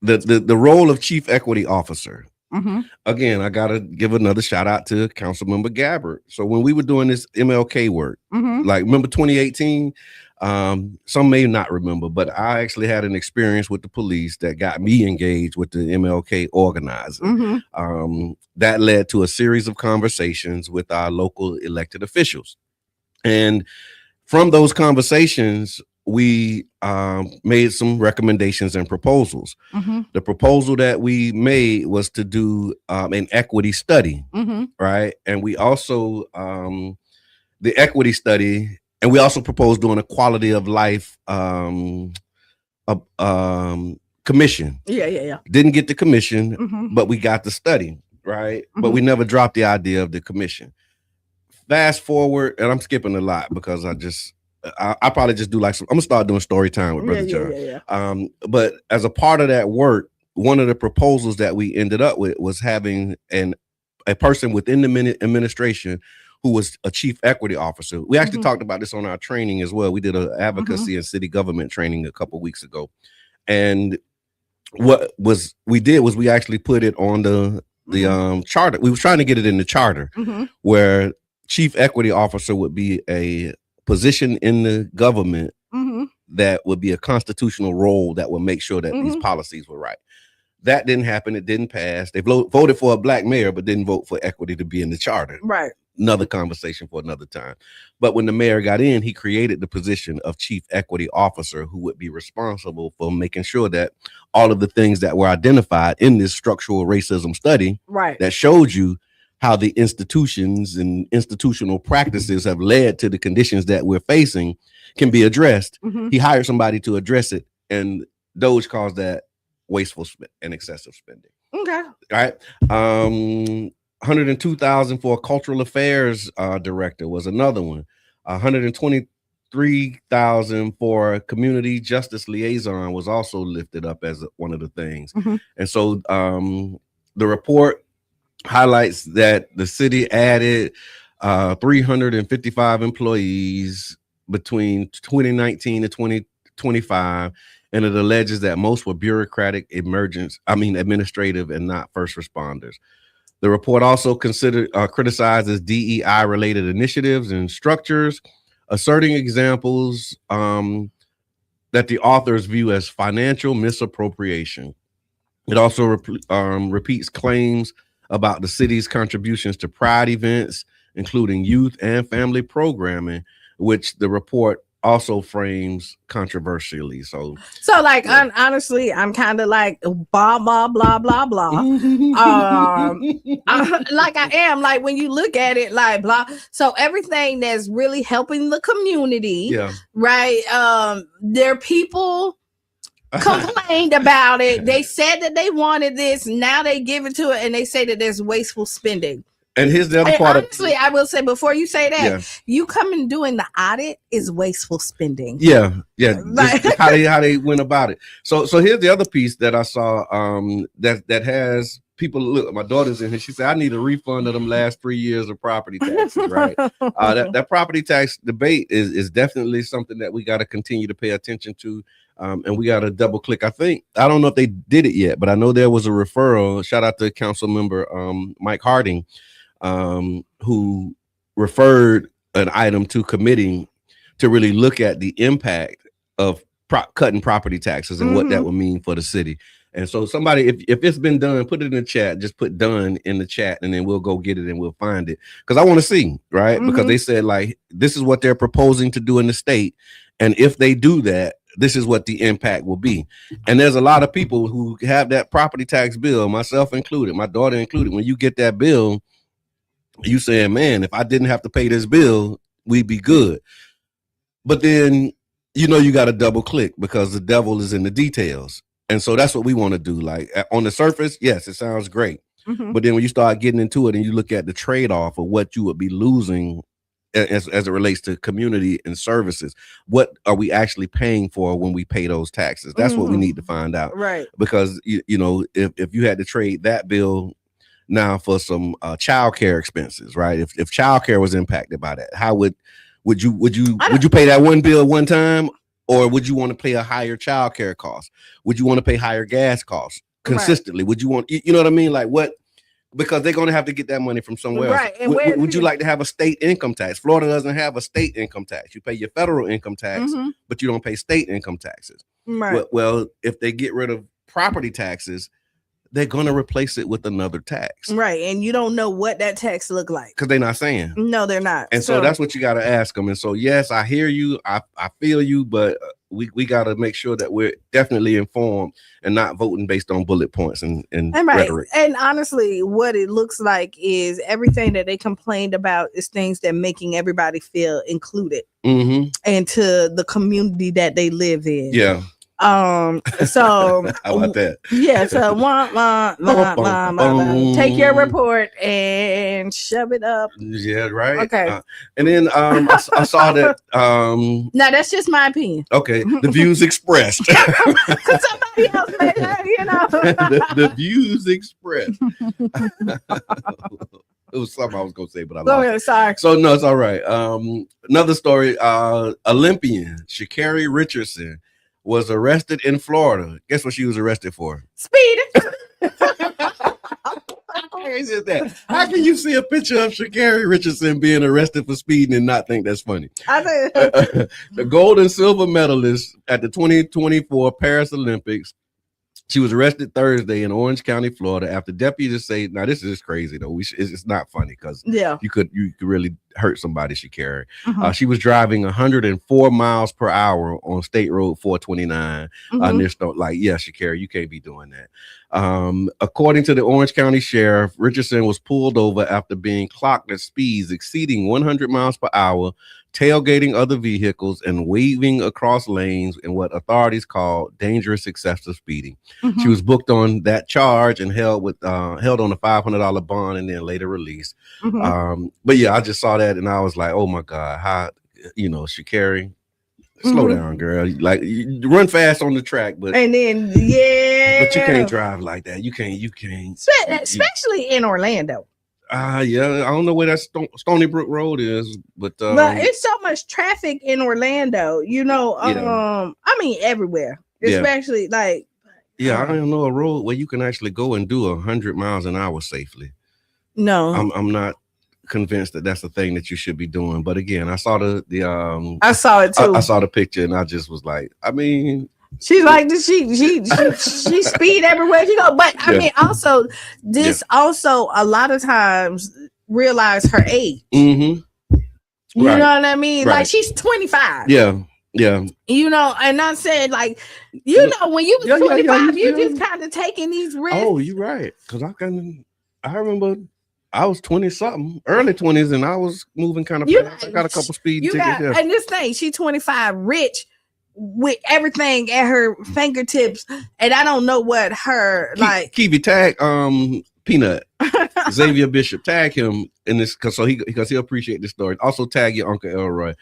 The role of chief equity officer. Again, I gotta give another shout out to Councilmember Gabbard. So when we were doing this MLK work, like remember 2018, some may not remember, but I actually had an experience with the police that got me engaged with the MLK organizer. That led to a series of conversations with our local elected officials, and from those conversations, we made some recommendations and proposals. The proposal that we made was to do an equity study, right? And we also, the equity study, and we also proposed doing a quality of life commission. Yeah. Didn't get the commission, but we got the study, right? But we never dropped the idea of the commission. Fast forward, and I'm skipping a lot because I probably just do I'm gonna start doing story time with Brother John. But as a part of that work, one of the proposals that we ended up with was having a person within the administration who was a chief equity officer. We actually talked about this on our training as well. We did an advocacy and city government training a couple weeks ago, and we actually put it on the charter. We were trying to get it in the charter where chief equity officer would be a position in the government that would be a constitutional role that would make sure that these policies were right. That didn't happen. It didn't pass. They voted for a black mayor, but didn't vote for equity to be in the charter. Right. Another conversation for another time. But when the mayor got in, he created the position of chief equity officer who would be responsible for making sure that all of the things that were identified in this structural racism study that showed you how the institutions and institutional practices have led to the conditions that we're facing can be addressed. He hired somebody to address it, and Doge calls that wasteful and excessive spending. Okay. All right. $102,000 for a cultural affairs director was another one. $123,000 for a community justice liaison was also lifted up as one of the things. And so the report highlights that the city added 355 employees between 2019 and 2025, and it alleges that most were bureaucratic, administrative, and not first responders. The report also criticizes DEI related initiatives and structures, asserting examples that the authors view as financial misappropriation. It also repeats claims about the city's contributions to pride events, including youth and family programming, which the report also frames controversially. So honestly, I'm kind of like blah blah blah blah blah. I am like when you look at it, like blah. So everything that's really helping the community, right? There are people complained about it. They said that they wanted this. Now they give it to it, and they say that there's wasteful spending. And here's the other part. Honestly, I will say before you say that, you coming doing the audit is wasteful spending. Yeah. how they went about it. So here's the other piece that I saw that has people. Look, my daughter's in here. She said, I need a refund of them last 3 years of property taxes. Right. That property tax debate is definitely something that we got to continue to pay attention to. And we got to double click. I don't know if they did it yet, but I know there was a referral. Shout out to council member Mike Harding, who referred an item to committee to really look at the impact of cutting property taxes and what that would mean for the city. And so somebody, if it's been done, put it in the chat, just put done in the chat, and then we'll go get it and we'll find it. Because I want to see, right? Because they said, like, this is what they're proposing to do in the state. And if they do that, this is what the impact will be. And there's a lot of people who have that property tax bill, myself included, my daughter included. When you get that bill, you saying, man, if I didn't have to pay this bill, we'd be good. But then, you got to double click because the devil is in the details. And so that's what we want to do. Like on the surface, yes, it sounds great. But then when you start getting into it and you look at the trade-off of what you would be losing as it relates to community and services, what are we actually paying for when we pay those taxes? That's what we need to find out. Right. Because, if you had to trade that bill now for some child care expenses, right? If child care was impacted by that, how would you pay that one bill one time? Or would you want to pay a higher child care cost? Would you want to pay higher gas costs consistently? Right. Would you want, you know what I mean? Like what? Because they're going to have to get that money from somewhere else. And would you like to have a state income tax? Florida doesn't have a state income tax. You pay your federal income tax, but you don't pay state income taxes. Right. Well, if they get rid of property taxes, they're going to replace it with another tax. Right. And you don't know what that tax look like. Because they're not saying. No, they're not. And so that's what you got to ask them. And so, yes, I hear you. I feel you. But we got to make sure that we're definitely informed and not voting based on bullet points and rhetoric. And honestly, what it looks like is everything that they complained about is things that making everybody feel included into the community that they live in. Yeah. So how about that? Yeah, so take your report and shove it up. Yeah, right. Okay. And then I saw that now that's just my opinion. Okay, the views expressed. Somebody else may the views expressed. It was something I was gonna say, but I lost it. Sorry. So no, it's all right. Another story, Olympian Sha'Carri Richardson was arrested in Florida. Guess what she was arrested for? Speeding. How crazy is that? How can you see a picture of Sha'Carri Richardson being arrested for speeding and not think that's funny? The gold and silver medalist at the 2024 Paris Olympics. She was arrested Thursday in Orange County, Florida, after deputies say, "Now this is crazy though. It's not funny because you could really hurt somebody." Sha'Carri. She was driving 104 miles per hour on State Road 429 near Stone. Like, yeah, Sha'Carri, you can't be doing that. According to the Orange County Sheriff, Richardson was pulled over after being clocked at speeds exceeding 100 miles per hour, tailgating other vehicles, and weaving across lanes in what authorities call dangerous excessive speeding. She was booked on that charge and held on a $500 bond and then later released. But yeah, I just saw that and I was like, oh my God, how, Sha'Carri, slow down, girl. Like, you run fast on the track, but and then but you can't drive like that. You can't, especially in Orlando. Yeah, I don't know where that Stony Brook Road is, but it's so much traffic in Orlando, I mean everywhere, especially I don't know a road where you can actually go and do 100 miles an hour safely. No, I'm not convinced that that's the thing that you should be doing. But again, I saw I saw it too. I saw the picture and I just was like, I mean, she's like she speed everywhere she go. But I mean, also also a lot of times realize her age. You know what I mean? Right. Like she's 25. Yeah. And I said, like, when you was 25, you just kind of taking these risks. Oh, you're right. Because I remember I was 20 something, early 20s, and I was moving kind of fast. I got a couple speed tickets. And this thing, she's 25, rich, with everything at her fingertips, and I don't know what her Kiwi tag Peanut Xavier Bishop, tag him in this because he'll appreciate this story. Also tag your Uncle Elroy,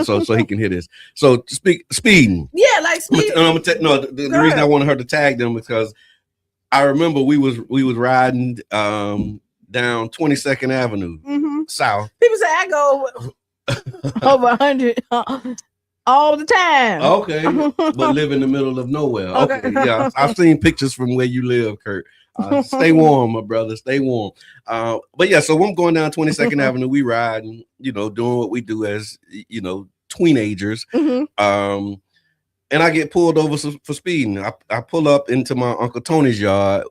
so he can hear this. So speeding. Yeah, like speeding. The reason I wanted her to tag them because I remember we was riding down 22nd Avenue south. People say I go over 100 all the time. Okay, but live in the middle of nowhere. Okay, yeah, I've seen pictures from where you live, Kurt. Stay warm, my brother. Stay warm. But yeah, so I'm going down 22nd Avenue. We riding, doing what we do as teenagers. And I get pulled over for speeding. I pull up into my Uncle Tony's yard.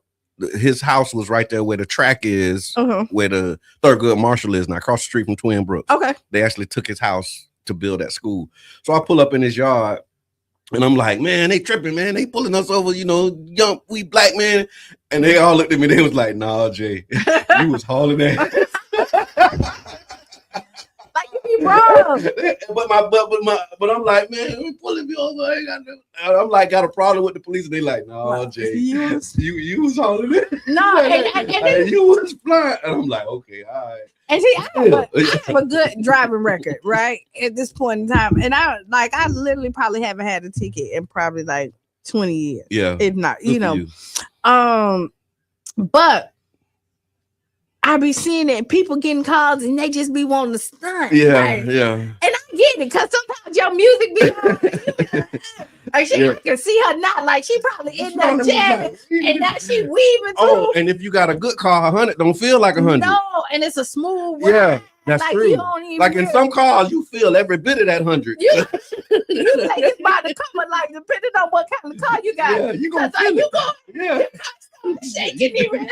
His house was right there where the track is, where the Thurgood Marshall is now, across the street from Twin Brooks. Okay. They actually took his house to build that school. So I pull up in his yard And I'm like, man, they tripping, man. They pulling us over, you know, young, we black men. And they all looked at me. They was like, nah, Jay, you was hauling ass. Like you be wrong. but I'm like, man, we pulling me over. I ain't got no. I'm like, got a problem with the police. And they like, no, Jay, you was hauling it. No, and you was flying. And I'm like, okay, all right. And see, I have a good driving record, right? At this point in time. And I literally probably haven't had a ticket in probably like 20 years. Yeah. If not, you know. But I be seeing that people getting calls and they just be wanting to stunt. Yeah, right? yeah. And I get it, because sometimes your music be on. Like I can see her not, like she probably in that jamming, and now she weaving through. Oh, and if you got a good car, 100 don't feel like 100. No, and it's a smooth ride. Yeah, that's like, true. You don't even like in some cars, you feel every bit of that 100. You think it's about to come, like depending on what kind of car you got. Yeah, you gonna feel it. Yeah. Shaking it.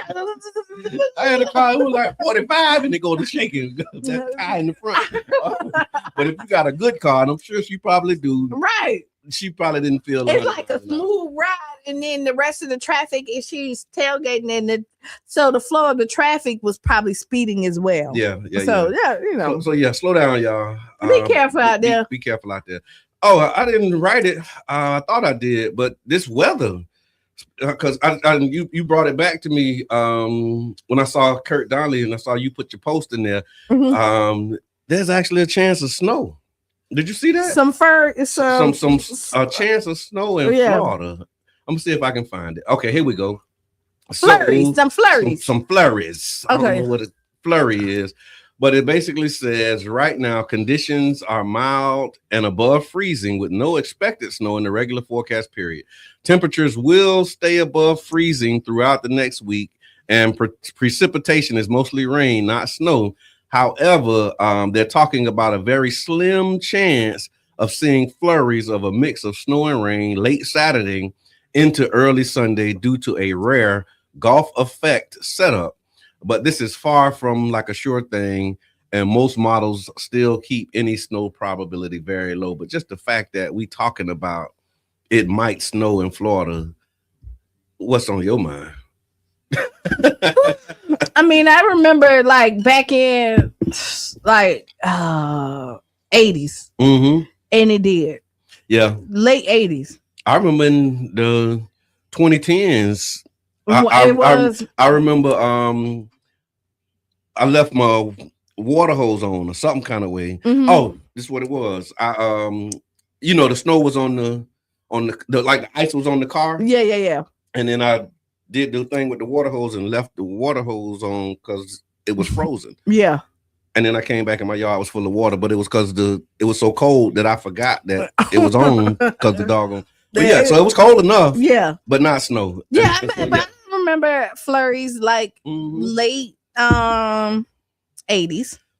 I had a car, it was like 45, and they go to shaking that tie in the front. But if you got a good car, and I'm sure she probably do, right? She probably didn't feel it's like a smooth ride, and then the rest of the traffic is she's tailgating, and so the flow of the traffic was probably speeding as well. Yeah. So you know. So yeah, slow down, y'all. Be careful out there. Be careful out there. Oh, I didn't write it. I thought I did, but this weather. Because you brought it back to me when I saw Kurt Donnelly and I saw you put your post in there. Mm-hmm. There's actually a chance of snow. Did you see that? Some chance of snow in Florida. I'm gonna see if I can find it. Okay, here we go. Flurries, some flurries. Some flurries. Okay. I don't know what a flurry is, but it basically says right now conditions are mild and above freezing with no expected snow in the regular forecast period. Temperatures will stay above freezing throughout the next week, and precipitation is mostly rain, not snow. However, they're talking about a very slim chance of seeing flurries of a mix of snow and rain late Saturday into early Sunday due to a rare Gulf effect setup. But this is far from like a sure thing, and most models still keep any snow probability very low. But just the fact that we talking about it might snow in Florida, what's on your mind? I mean, I remember like back in like 80s, mm-hmm. and it did. Yeah, late 80s. I remember in the 2010s. I remember I left my water hose on or something kind of way. Mm-hmm. Oh, this is what it was. The snow was on the like the ice was on the car. Yeah. And then I did the thing with the water hose and left the water hose on because it was frozen. Yeah. And then I came back and my yard was full of water, but it was because it was so cold that I forgot that it was on because the doggone. But yeah, so it was cold enough. Yeah. But not snow. Yeah, but I remember flurries like late 80s.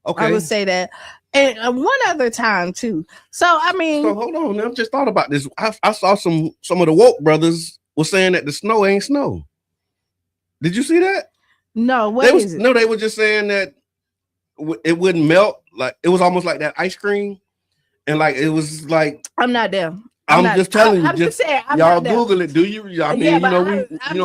Okay. I would say that. And one other time too. So I mean, so hold on. I just thought about this. I saw some of the woke brothers was saying that the snow ain't snow. Did you see that? No. They were just saying that it wouldn't melt. Like it was almost like that ice cream, and like it was like I'm not there. I'm just telling you. I'm just saying. Y'all Google it. Do you? I mean,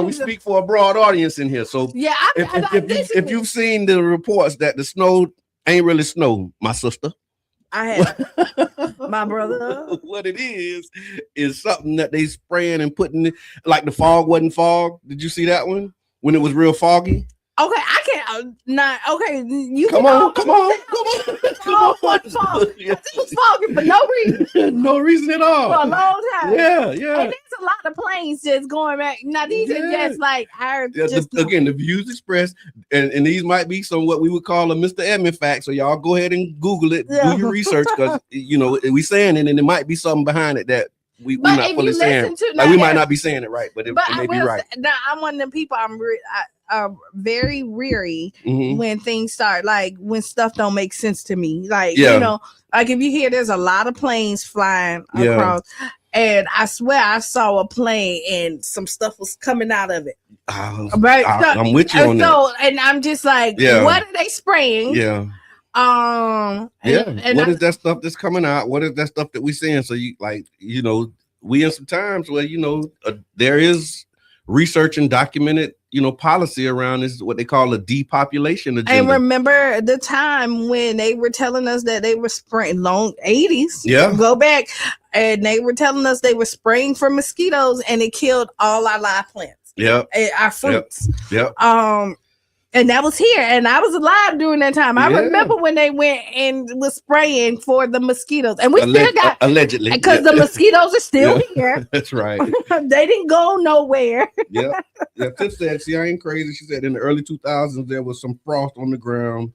we speak for a broad audience in here. So yeah, if you've seen the reports that the snow ain't really snow, my sister. I have my brother. What it is something that they spraying and putting like the fog wasn't fog. Did you see that one when it was real foggy? Okay, I can't not. Okay, you come on. It was foggy for no reason. No reason at all. For a long time. Yeah. And there's a lot of planes just going back. Now these are just like our. Again, the views expressed, and these might be some what we would call a Mr. Edmund fact. So y'all go ahead and Google it, do your research, because we saying it, and there might be something behind it that we're not fully saying. Like we might not be saying it right, but it may be right. Now I'm one of them people. I'm very weary when things start, like when stuff don't make sense to me. Like like if you hear there's a lot of planes flying across, and I swear I saw a plane and some stuff was coming out of it. Right, I'm with you on that. And I'm just like, what are they spraying? Yeah. What is that stuff that's coming out? What is that stuff that we seeing? So we in some times where, you know, there is research and documented, you know, policy around this, what they call a depopulation agenda. And remember the time when they were telling us that they were spraying long 80s. Yeah. Go back, and they were telling us they were spraying for mosquitoes, and it killed all our live plants. Yeah. Our fruits. Yeah. And that was here, and I was alive during that time. I remember when they went and was spraying for the mosquitoes, and we still got allegedly, because the mosquitoes are still here. That's right. They didn't go nowhere. Yeah. Tiff said, "See, I ain't crazy." She said, "In the early 2000s, there was some frost on the ground."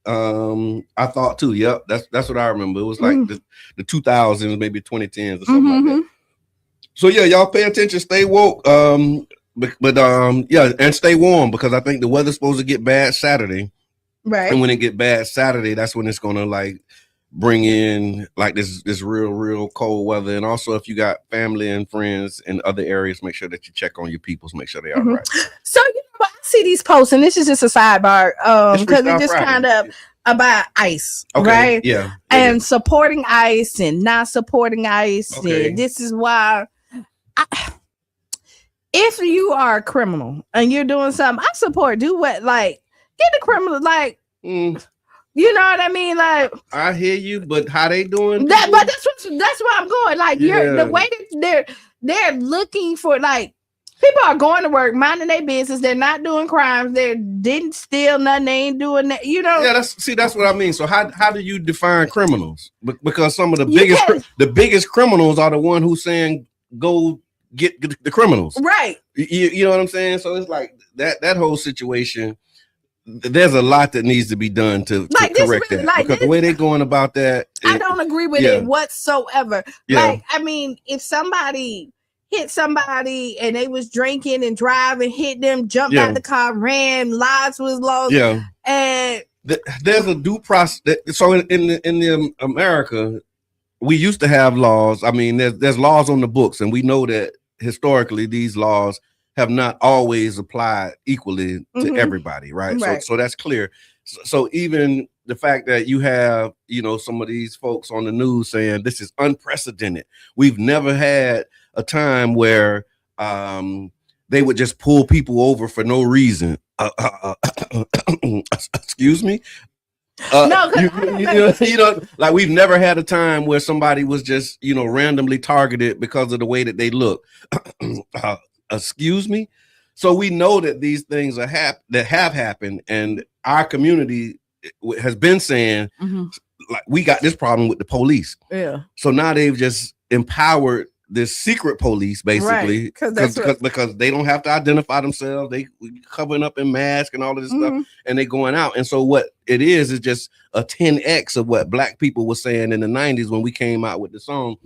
I thought too. Yep, that's what I remember. It was like the 2000s, maybe 2010s or something like that. So yeah, y'all pay attention, stay woke. But yeah, and stay warm, because I think the weather's supposed to get bad Saturday. Right. And when it get bad Saturday, that's when it's gonna like bring in like this real cold weather. And also, if you got family and friends in other areas, make sure that you check on your peoples, make sure they are right. So you know, I see these posts, and this is just a sidebar, because it just kind of about ICE, right? Yeah. And supporting ICE and not supporting ICE. Okay. And this is why if you are a criminal and you're doing something, I support, do what, like, get the criminal, like, you know what I mean? Like, I hear you, but how they doing that? But that's where I'm going. Like, you're Yeah. the way that they're looking for, like, people are going to work, minding their business. They're not doing crimes. They didn't steal nothing. They ain't doing that. You know? Yeah, that's what I mean. So how do you define criminals? Because some of the biggest criminals are the one who's saying go get the criminals, right? You know what I'm saying? So it's like that whole situation. There's a lot that needs to be done to correct that. Like, because the way they're going about that, I don't agree with it whatsoever. Yeah. Like, I mean, if somebody hit somebody and they was drinking and driving, hit them, jumped out the car, ran, lives was lost. Yeah. And there's a due process. So in America, we used to have laws. I mean, there's laws on the books, and we know that historically these laws have not always applied equally to everybody, right? So that's clear. So even the fact that you have, you know, some of these folks on the news saying this is unprecedented. We've never had a time where they would just pull people over for no reason. Excuse me. No, you know, like we've never had a time where somebody was just, you know, randomly targeted because of the way that they look. Excuse me. So we know that these things that have happened, and our community has been saying, like, we got this problem with the police. Yeah. So now they've just empowered this secret police, basically, because they don't have to identify themselves. They covering up in masks and all of this stuff, and they going out. And so what it is just a 10x of what Black people were saying in the 90s when we came out with the song,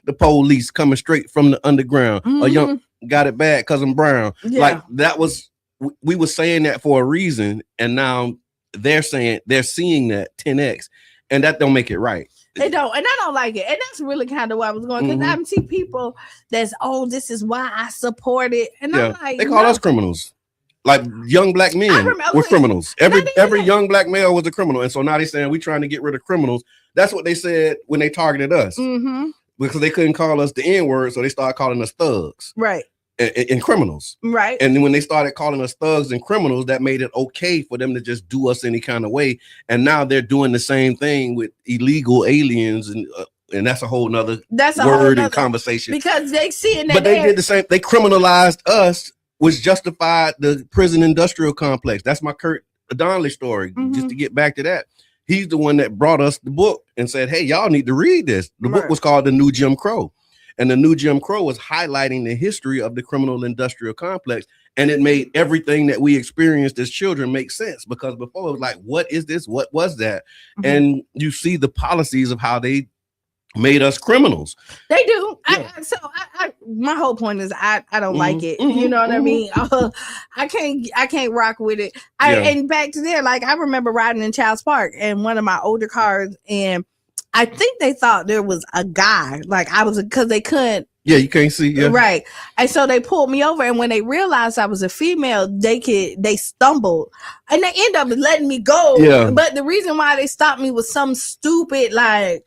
"The police coming straight from the underground." A young got it bad because I'm brown. Yeah. Like, that was, we were saying that for a reason, and now they're seeing that 10x, and that don't make it right. They don't, and I don't like it, and that's really kind of where I was going, because I see people that's, this is why I support it, and I'm like, they call us criminals. Like, young Black men were criminals. Every young Black male was a criminal, and so now they're saying we're trying to get rid of criminals. That's what they said when they targeted us, because they couldn't call us the N-word, so they started calling us thugs, right, and criminals, right. And then when they started calling us thugs and criminals, that made it okay for them to just do us any kind of way. And now they're doing the same thing with illegal aliens, and that's a whole nother word and conversation, because they see it. But they did the same. They criminalized us, which justified the prison industrial complex. That's my Kurt Donnelly story. Just to get back to that, he's the one that brought us the book and said, "Hey, y'all need to read this." The book was called The New Jim Crow. And The New Jim Crow was highlighting the history of the criminal industrial complex. And it made everything that we experienced as children make sense, because before it was like, what is this? What was that? And you see the policies of how they made us criminals. They do. Yeah. My whole point is I don't like it. You know what I mean? I can't rock with it. And back to there, like, I remember riding in Childs Park in one of my older cars, and I think they thought there was a guy, like I was, because they couldn't. Yeah, you can't see. Yeah. Right. And so they pulled me over, and when they realized I was a female, they stumbled, and they ended up letting me go. Yeah. But the reason why they stopped me was some stupid, like,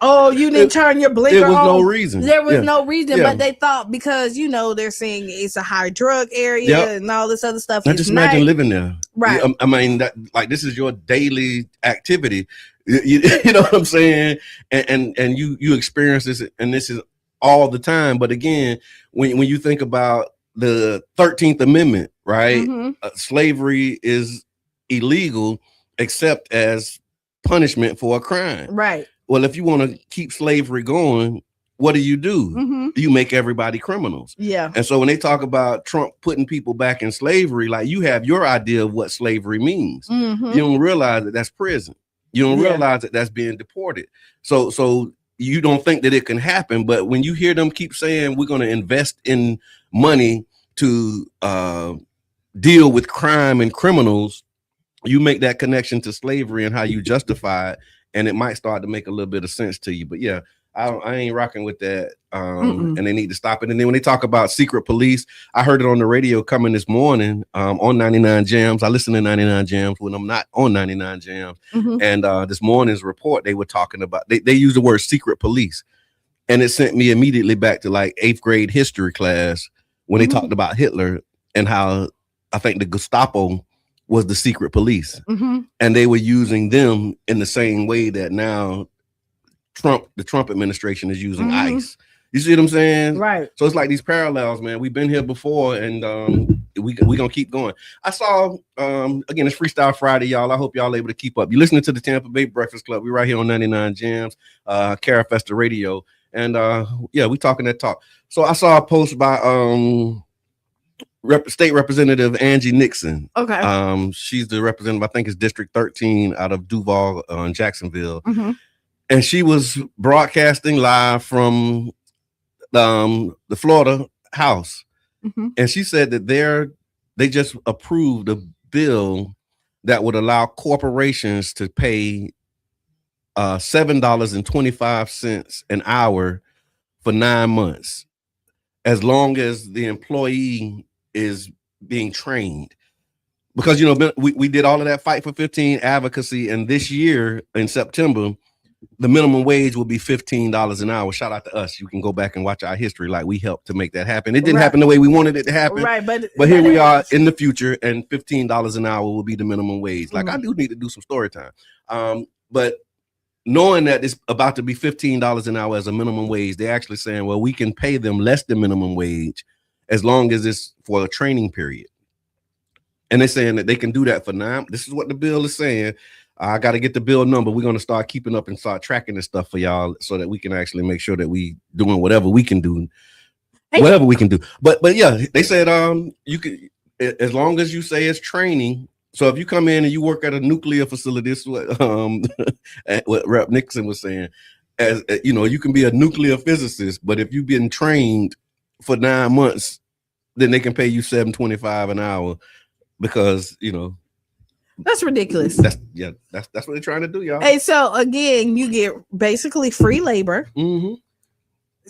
Oh, you didn't turn your blinker on? There was no reason. There was no reason, but they thought because, they're saying it's a high drug area and all this other stuff. Now just imagine living there. Right. I mean, that like this is your daily activity. You know what I'm saying? And you experience this, and this is all the time. But again, when you think about the 13th Amendment, right? Slavery is illegal except as punishment for a crime. Right. Well, if you want to keep slavery going, what do? You make everybody criminals. Yeah. And so when they talk about Trump putting people back in slavery, like you have your idea of what slavery means. You don't realize that that's prison. You don't realize that that's being deported. So you don't think that it can happen. But when you hear them keep saying we're going to invest in money to deal with crime and criminals, you make that connection to slavery and how you justify it, and it might start to make a little bit of sense to you. But yeah, I ain't rocking with that. And they need to stop it. And then when they talk about secret police, I heard it on the radio coming this morning on 99 Jams. I listen to 99 Jams when I'm not on 99 Jams. And this morning's report, they were talking about, they used the word secret police. And it sent me immediately back to like 8th grade history class when they talked about Hitler and how I think the Gestapo was the secret police. And they were using them in the same way that now the Trump administration is using ICE. You see what I'm saying? Right. So it's like these parallels, man. We've been here before, and we gonna keep going. I saw again, it's Freestyle Friday, y'all. I hope y'all able to keep up. You're listening to the Tampa Bay Breakfast Club. We're right here on 99 Jams, Carafesta Radio, and we talking that talk. So I saw a post by State Representative Angie Nixon. Okay. She's the representative, I think it's District 13 out of Duval in Jacksonville. And she was broadcasting live from the Florida House. And she said that they just approved a bill that would allow corporations to pay $7.25 an hour for 9 months, as long as the employee is being trained. Because we did all of that Fight for 15 advocacy, and this year in September the minimum wage will be $15 an hour. Shout out to us. You can go back and watch our history. Like, we helped to make that happen. It didn't happen the way we wanted it to happen. Right, but here we are in the future, and $15 an hour will be the minimum wage. Like, I do need to do some story time. But knowing that it's about to be $15 an hour as a minimum wage, they're actually saying, well, we can pay them less than minimum wage as long as it's for a training period. And they're saying that they can do that for 9. This is what the bill is saying. I got to get the bill number. We're going to start keeping up and start tracking this stuff for y'all so that we can actually make sure that we doing whatever we can do, whatever we can do. But yeah, they said, you can, as long as you say it's training. So if you come in and you work at a nuclear facility, this is what Rep Nixon was saying, as you know, you can be a nuclear physicist, but if you've been trained for 9 months, then they can pay you $7.25 an hour because, you know, that's ridiculous. That's what they're trying to do, y'all. Hey, so again, you get basically free labor.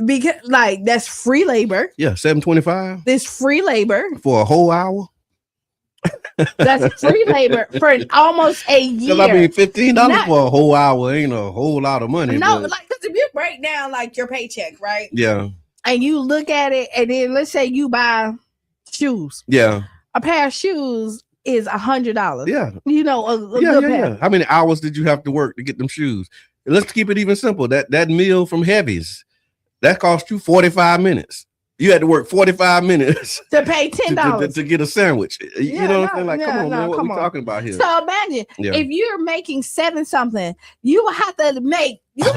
Because like that's free labor. Yeah, $7.25. This free labor for a whole hour. That's free labor for almost a year. I mean, $15 for a whole hour ain't a whole lot of money. No, like, because if you break down like your paycheck, right? Yeah. And you look at it, and then let's say you buy shoes. Yeah. A pair of shoes is $100. Yeah. You know, a good pair. Yeah. How many hours did you have to work to get them shoes? Let's keep it even simple. That meal from Heavy's, that cost you 45 minutes. You had to work 45 minutes to pay $10 to get a sandwich. You know what I'm saying? Like, come on, man. What are we talking about here? So imagine if you're making 7 something, you will have to make 2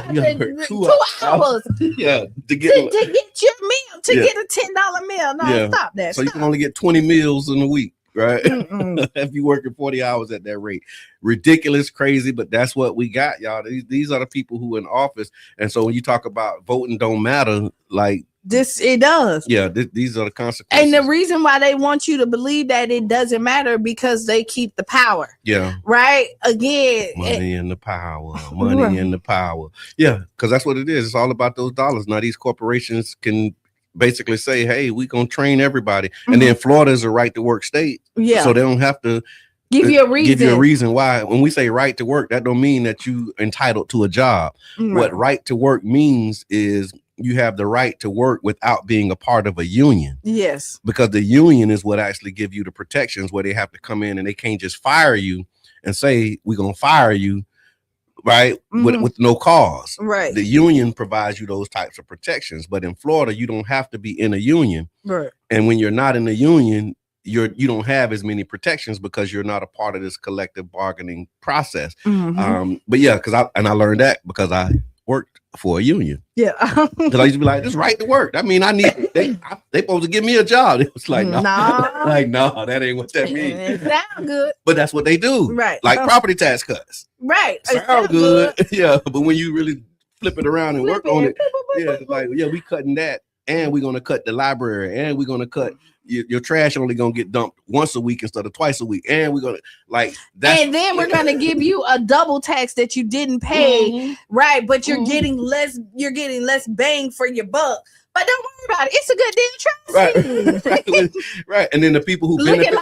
hours yeah, to get your meal, to get a $10 meal. No, stop that. So you can only get 20 meals in a week, right? If you working 40 hours at that rate. Ridiculous, crazy, but that's what we got, y'all. These are the people who are in office. And so when you talk about voting don't matter, like, it does. Yeah, these are the consequences. And the reason why they want you to believe that it doesn't matter because they keep the power. Yeah. Right? Again. Money and the power. Money and the power. Yeah, because that's what it is. It's all about those dollars. Now these corporations can basically say, hey, we're going to train everybody. And then Florida is a right to work state. Yeah. So they don't have to Give you a reason. Give you a reason why. When we say right to work, that don't mean that you entitled to a job. What right to work means is you have the right to work without being a part of a union. Yes. Because the union is what actually give you the protections where they have to come in and they can't just fire you and say, we're going to fire you, right? With no cause. Right. The union provides you those types of protections. But in Florida, you don't have to be in a union. Right. And when you're not in a union, you don't have as many protections because you're not a part of this collective bargaining process. But yeah, I learned that because I worked for a union. Yeah. Because I used to be like, this right to work. I mean, they supposed to give me a job. It was like, no, that ain't what that means. It sound good. But that's what they do. Right. Like property tax cuts. Right. Sound good. Yeah. But when you really flip it around and work on it, it's like, we cutting that. And we're going to cut the library. And we're going to cut your trash only going to get dumped once a week instead of twice a week. And we're going to and then we're going to give you a double tax that you didn't pay. Right. But you're getting less bang for your buck. But don't worry about it. It's a good deal. Trust me. Right. And then the people who looking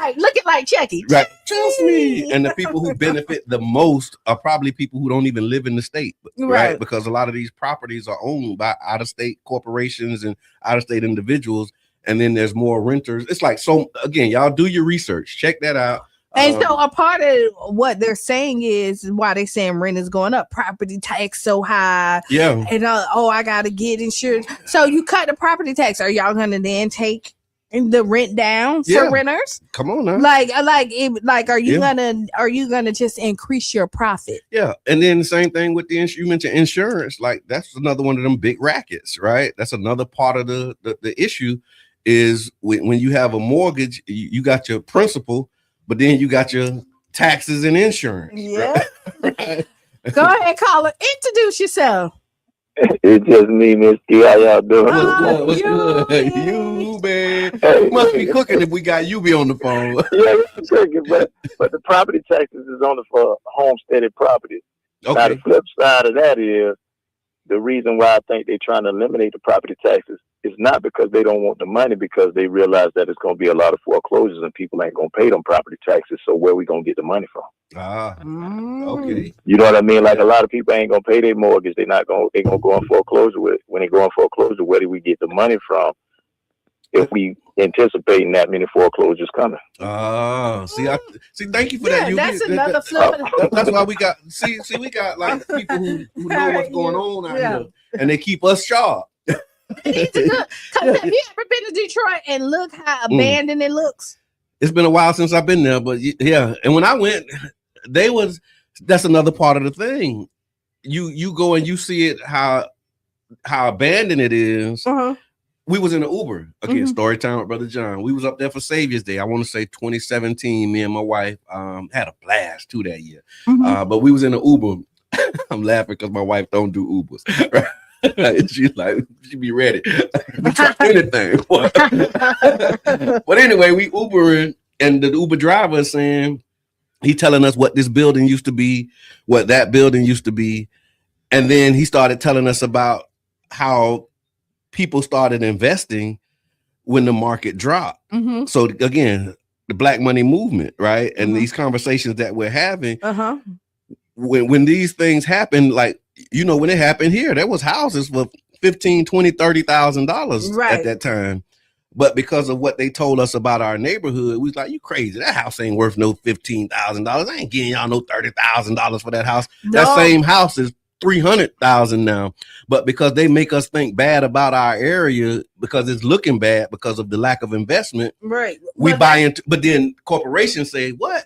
like Chucky. Right. Trust me. And the people who benefit the most are probably people who don't even live in the state. Right. Because a lot of these properties are owned by out-of-state corporations and out-of-state individuals. And then there's more renters. It's like, so again, y'all do your research. Check that out. And so a part of what they're saying is why they're saying rent is going up, property tax so high. Yeah. And I got to get insurance. So you cut the property tax. Are y'all going to then take the rent down for renters? Come on now. Are you gonna just increase your profit? Yeah. And then the same thing with you mentioned insurance. Like that's another one of them big rackets, right? That's another part of the issue is when you have a mortgage, you got your principal, but then you got your taxes and insurance. Yeah. Right? Go ahead, caller. Introduce yourself. It's just me, Miss T. How y'all doing? What's good? You, man. Hey, must be cooking if we got you be on the phone. Yeah, it's cooking, but the property taxes is only for homesteaded properties. Okay. Now, the flip side of that is the reason why I think they're trying to eliminate the property taxes is not because they don't want the money, because they realize that it's going to be a lot of foreclosures and people ain't going to pay them property taxes. So where we going to get the money from? Okay. You know what I mean? Like a lot of people ain't going to pay their mortgage. They're going to go in foreclosure with it. When they go in foreclosure, where do we get the money from if we anticipating that many foreclosures coming? See, thank you for that. That's another flip. That's why we got, we got like people who know what's going on out here, and they keep us sharp. Have you ever been to Detroit and look how abandoned it looks? It's been a while since I've been there, but yeah. And when I went, that's another part of the thing. You go and you see it how abandoned it is. We was in an Uber again, story time with Brother John. We was up there for Savior's Day. I want to say 2017. Me and my wife had a blast too that year. But we was in an Uber. I'm laughing because my wife don't do Ubers. Right? She's like, she be ready. We try anything. But anyway, we Ubering, and the Uber driver is saying, he telling us what this building used to be, what that building used to be. And then he started telling us about how people started investing when the market dropped. So again, the Black money movement, right? And these conversations that we're having, when these things happen, like, you know, when it happened here, there was houses for $15,000, $20,000, $30,000 at that time. But because of what they told us about our neighborhood, we was like, you crazy. That house ain't worth no $15,000. I ain't getting y'all no $30,000 for that house. No. That same house is $300,000 now. But because they make us think bad about our area because it's looking bad because of the lack of investment, right? We buy into, but then corporations say, what?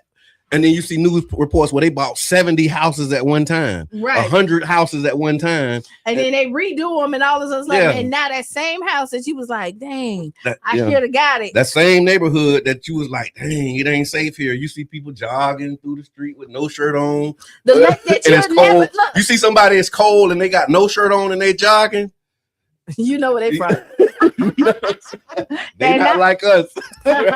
And then you see news reports where they bought 70 houses at one time, right? 100 houses at one time. And then they redo them and all this other stuff. And now that same house that you was like, dang, I should have got it. That same neighborhood that you was like, dang, it ain't safe here. You see people jogging through the street with no shirt on. The lake that you it's cold. You see somebody it's cold and they got no shirt on and they jogging. You know where they from. They not like us. Not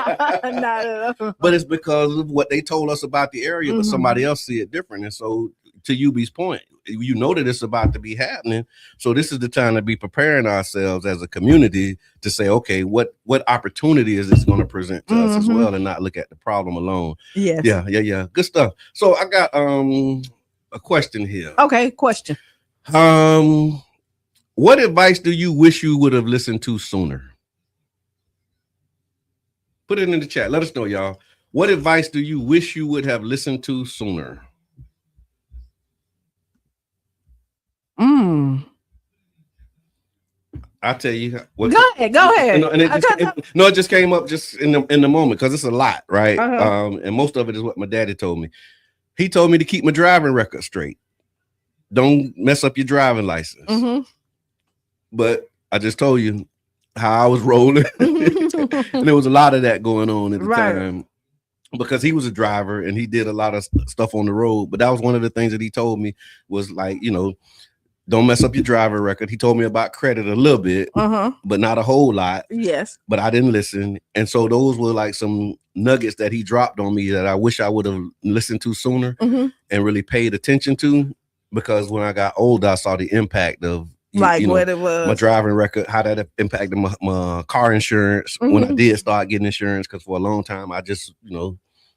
at all. But it's because of what they told us about the area, but somebody else see it different. And so to UB's point, you know that it's about to be happening. So this is the time to be preparing ourselves as a community to say, okay, what opportunity is this going to present to us as well, and not look at the problem alone. Yes. Yeah. Good stuff. So I got a question here. Okay, question. What advice do you wish you would have listened to sooner? Put it in the chat. Let us know, y'all. What advice do you wish you would have listened to sooner? I'll tell you. Go ahead. And it just came up just in the moment because it's a lot, right? And most of it is what my daddy told me. He told me to keep my driving record straight. Don't mess up your driving license. But I just told you how I was rolling. And there was a lot of that going on at the time because he was a driver and he did a lot of stuff on the road. But that was one of the things that he told me was like, don't mess up your driver record. He told me about credit a little bit, but not a whole lot. Yes. But I didn't listen. And so those were like some nuggets that he dropped on me that I wish I would have listened to sooner and really paid attention to, because when I got older, I saw the impact of what it was, my driving record, how that impacted my car insurance when I did start getting insurance, because for a long time I just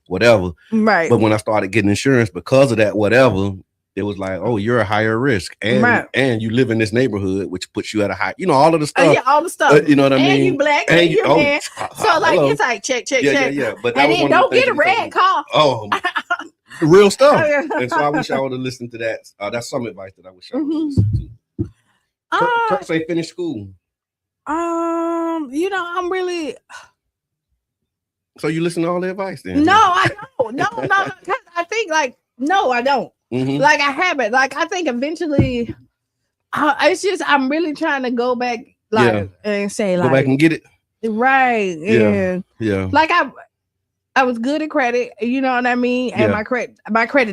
whatever, right? But when I started getting insurance because of that whatever, it was like, oh, you're a higher risk, and you live in this neighborhood, which puts you at a high, all of the stuff, all the stuff, you know what I mean? And you black, and you man, so like it's like check, yeah. But that and was then don't get a red car. Oh. Real stuff. And so I wish I would have listened to that. That's some advice that I wish I would have listened to. Kirk say finish school. I'm really. So you listen to all the advice then? No, I don't. No. I think no, I don't. Like I haven't. Like I think eventually, it's just I'm really trying to go back and say go back and get it. Right. Yeah. Like I was good at credit, you know what I mean? And my credit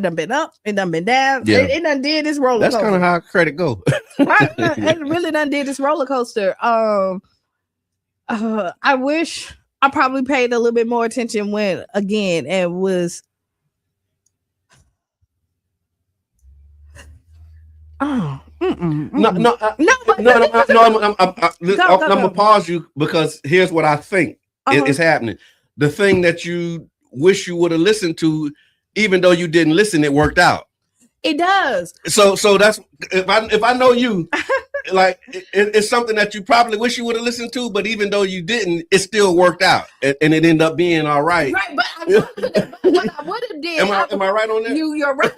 done been up, it done been down. Yeah. It done did this roller coaster. That's kind of how credit go. It really done did this roller coaster. I wish I probably paid a little bit more attention when again it was No, I'm gonna pause you because here's what I think is happening. The thing that you wish you would have listened to, even though you didn't listen, it worked out. It does. So that's if I know you, like it's something that you probably wish you would have listened to, but even though you didn't, it still worked out, and it ended up being all right. Right, but what I would have did. Am I right on that? You're right.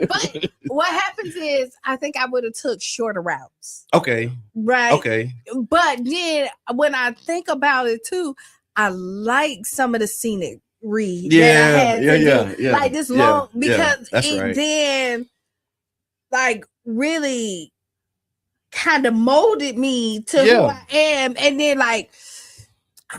But what happens is, I think I would have took shorter routes. Okay. Right. Okay. But then when I think about it too, I like some of the scenic read. Yeah. Like this long because it then like really kind of molded me to who I am, and then like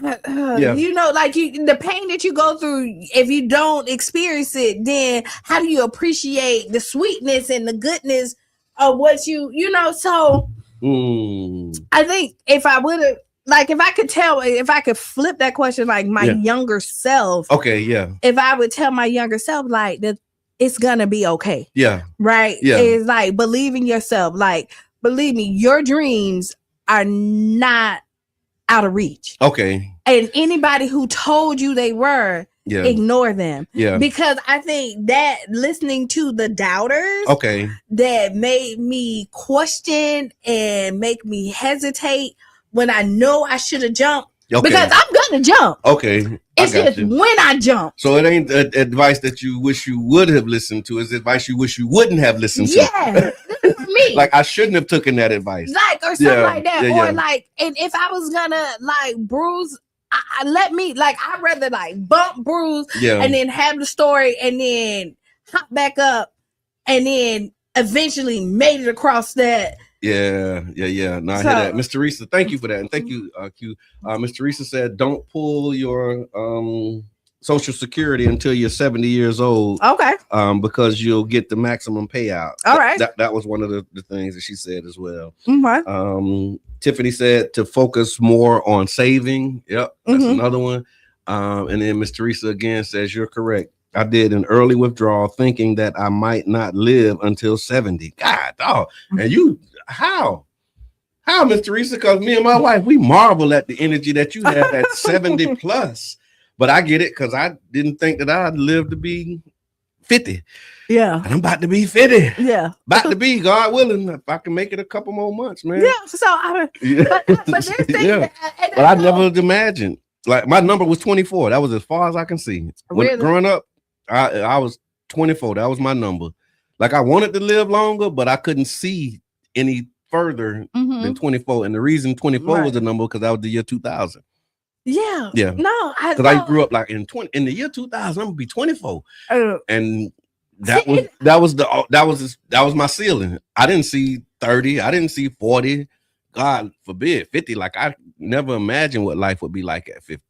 like the pain that you go through, if you don't experience it, then how do you appreciate the sweetness and the goodness of what so I think if I would have if I could flip that question, like my younger self. Okay, yeah. If I would tell my younger self, like, that it's gonna be okay. Yeah. Right? Yeah. It's like, believe in yourself. Like, believe me, your dreams are not out of reach. Okay. And anybody who told you they were, ignore them. Yeah. Because I think that listening to the doubters that made me question and make me hesitate when I know I should have jumped. Because I'm gonna jump. Okay. It's just when I jump. So it ain't advice that you wish you would have listened to. It's advice you wish you wouldn't have listened to. Yeah. Me. Like I shouldn't have taken that advice. Like or something like that. Or like, and if I was gonna like bruise, I'd rather like bump, bruise, and then have the story and then hop back up and then eventually made it across that. Yeah. No, I hear that. Mr. Teresa, thank you for that. And thank you, Q. Mr. Teresa said, don't pull your Social Security until you're 70 years old. Okay. Because you'll get the maximum payout. All right. That was one of the things that she said as well. Okay. Tiffany said to focus more on saving. Yep. That's another one. And then Miss Teresa again says, you're correct. I did an early withdrawal thinking that I might not live until 70. God, dog. And you, how, Miss Teresa? Because me and my wife, we marvel at the energy that you have at 70 plus. But I get it because I didn't think that I'd live to be 50. Yeah. And I'm about to be 50. Yeah. About to be, God willing, if I can make it a couple more months, man. Yeah. So but there's things yeah. that, But I never imagined. Like my number was 24. That was as far as I can see. Really? Growing up, I was 24. That was my number. Like I wanted to live longer, but I couldn't see any further than 24. And the reason 24 was the number because that was the year 2000. Yeah. Yeah. No, because I grew up like in the year 2000. I'm gonna be 24, and that was my ceiling. I didn't see 30. I didn't see 40. God forbid 50. Like I never imagined what life would be like at 50.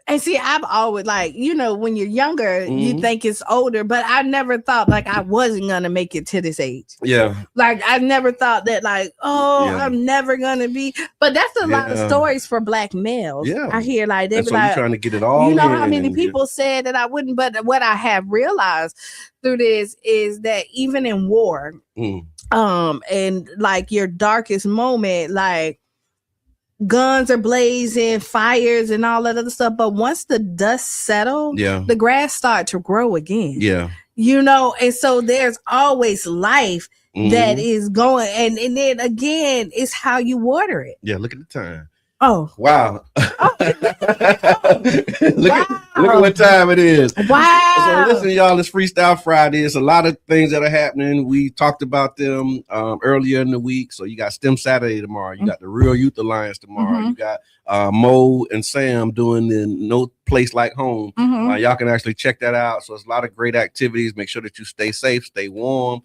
And see, I've always when you're younger, you think it's older, but I never thought like I wasn't gonna make it to this age. Yeah. Like I never thought that I'm never gonna be. But that's a lot of stories for Black males. Yeah. I hear like they're like trying to get it all. You know how many people said that I wouldn't, but what I have realized through this is that even in war, and like your darkest moment, like guns are blazing, fires and all that other stuff. But once the dust settles, the grass start to grow again. Yeah. And so there's always life that is going. And then again, it's how you water it. Yeah, look at the time. Oh. Wow. Look at what time it is. Wow. So listen, y'all, it's Freestyle Friday. It's a lot of things that are happening. We talked about them earlier in the week. So you got STEM Saturday tomorrow. You got the Real Youth Alliance tomorrow. You got Mo and Sam doing the No Place Like Home. Y'all can actually check that out. So it's a lot of great activities. Make sure that you stay safe, stay warm.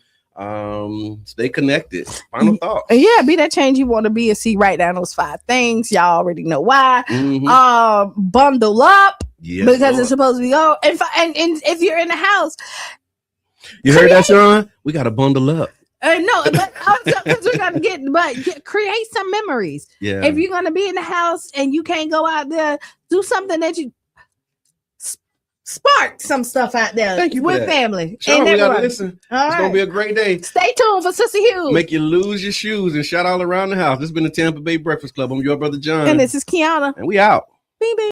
Stay connected. Final thoughts. Yeah, be that change you want to be and see. Write down those 5 things. Y'all already know why. Bundle up because it's supposed to be and if you're in the house, you heard that, Sean? We got to bundle up. No, but because we got to create some memories. Yeah. If you're gonna be in the house and you can't go out there, do something that you spark some stuff out there with family. Sean, we gotta listen. It's gonna be a great day. Stay tuned for Sister Hughes. Make you lose your shoes and shout all around the house. This has been the Tampa Bay Breakfast Club. I'm your brother John. And this is Kiana. And we out. Bing, bing.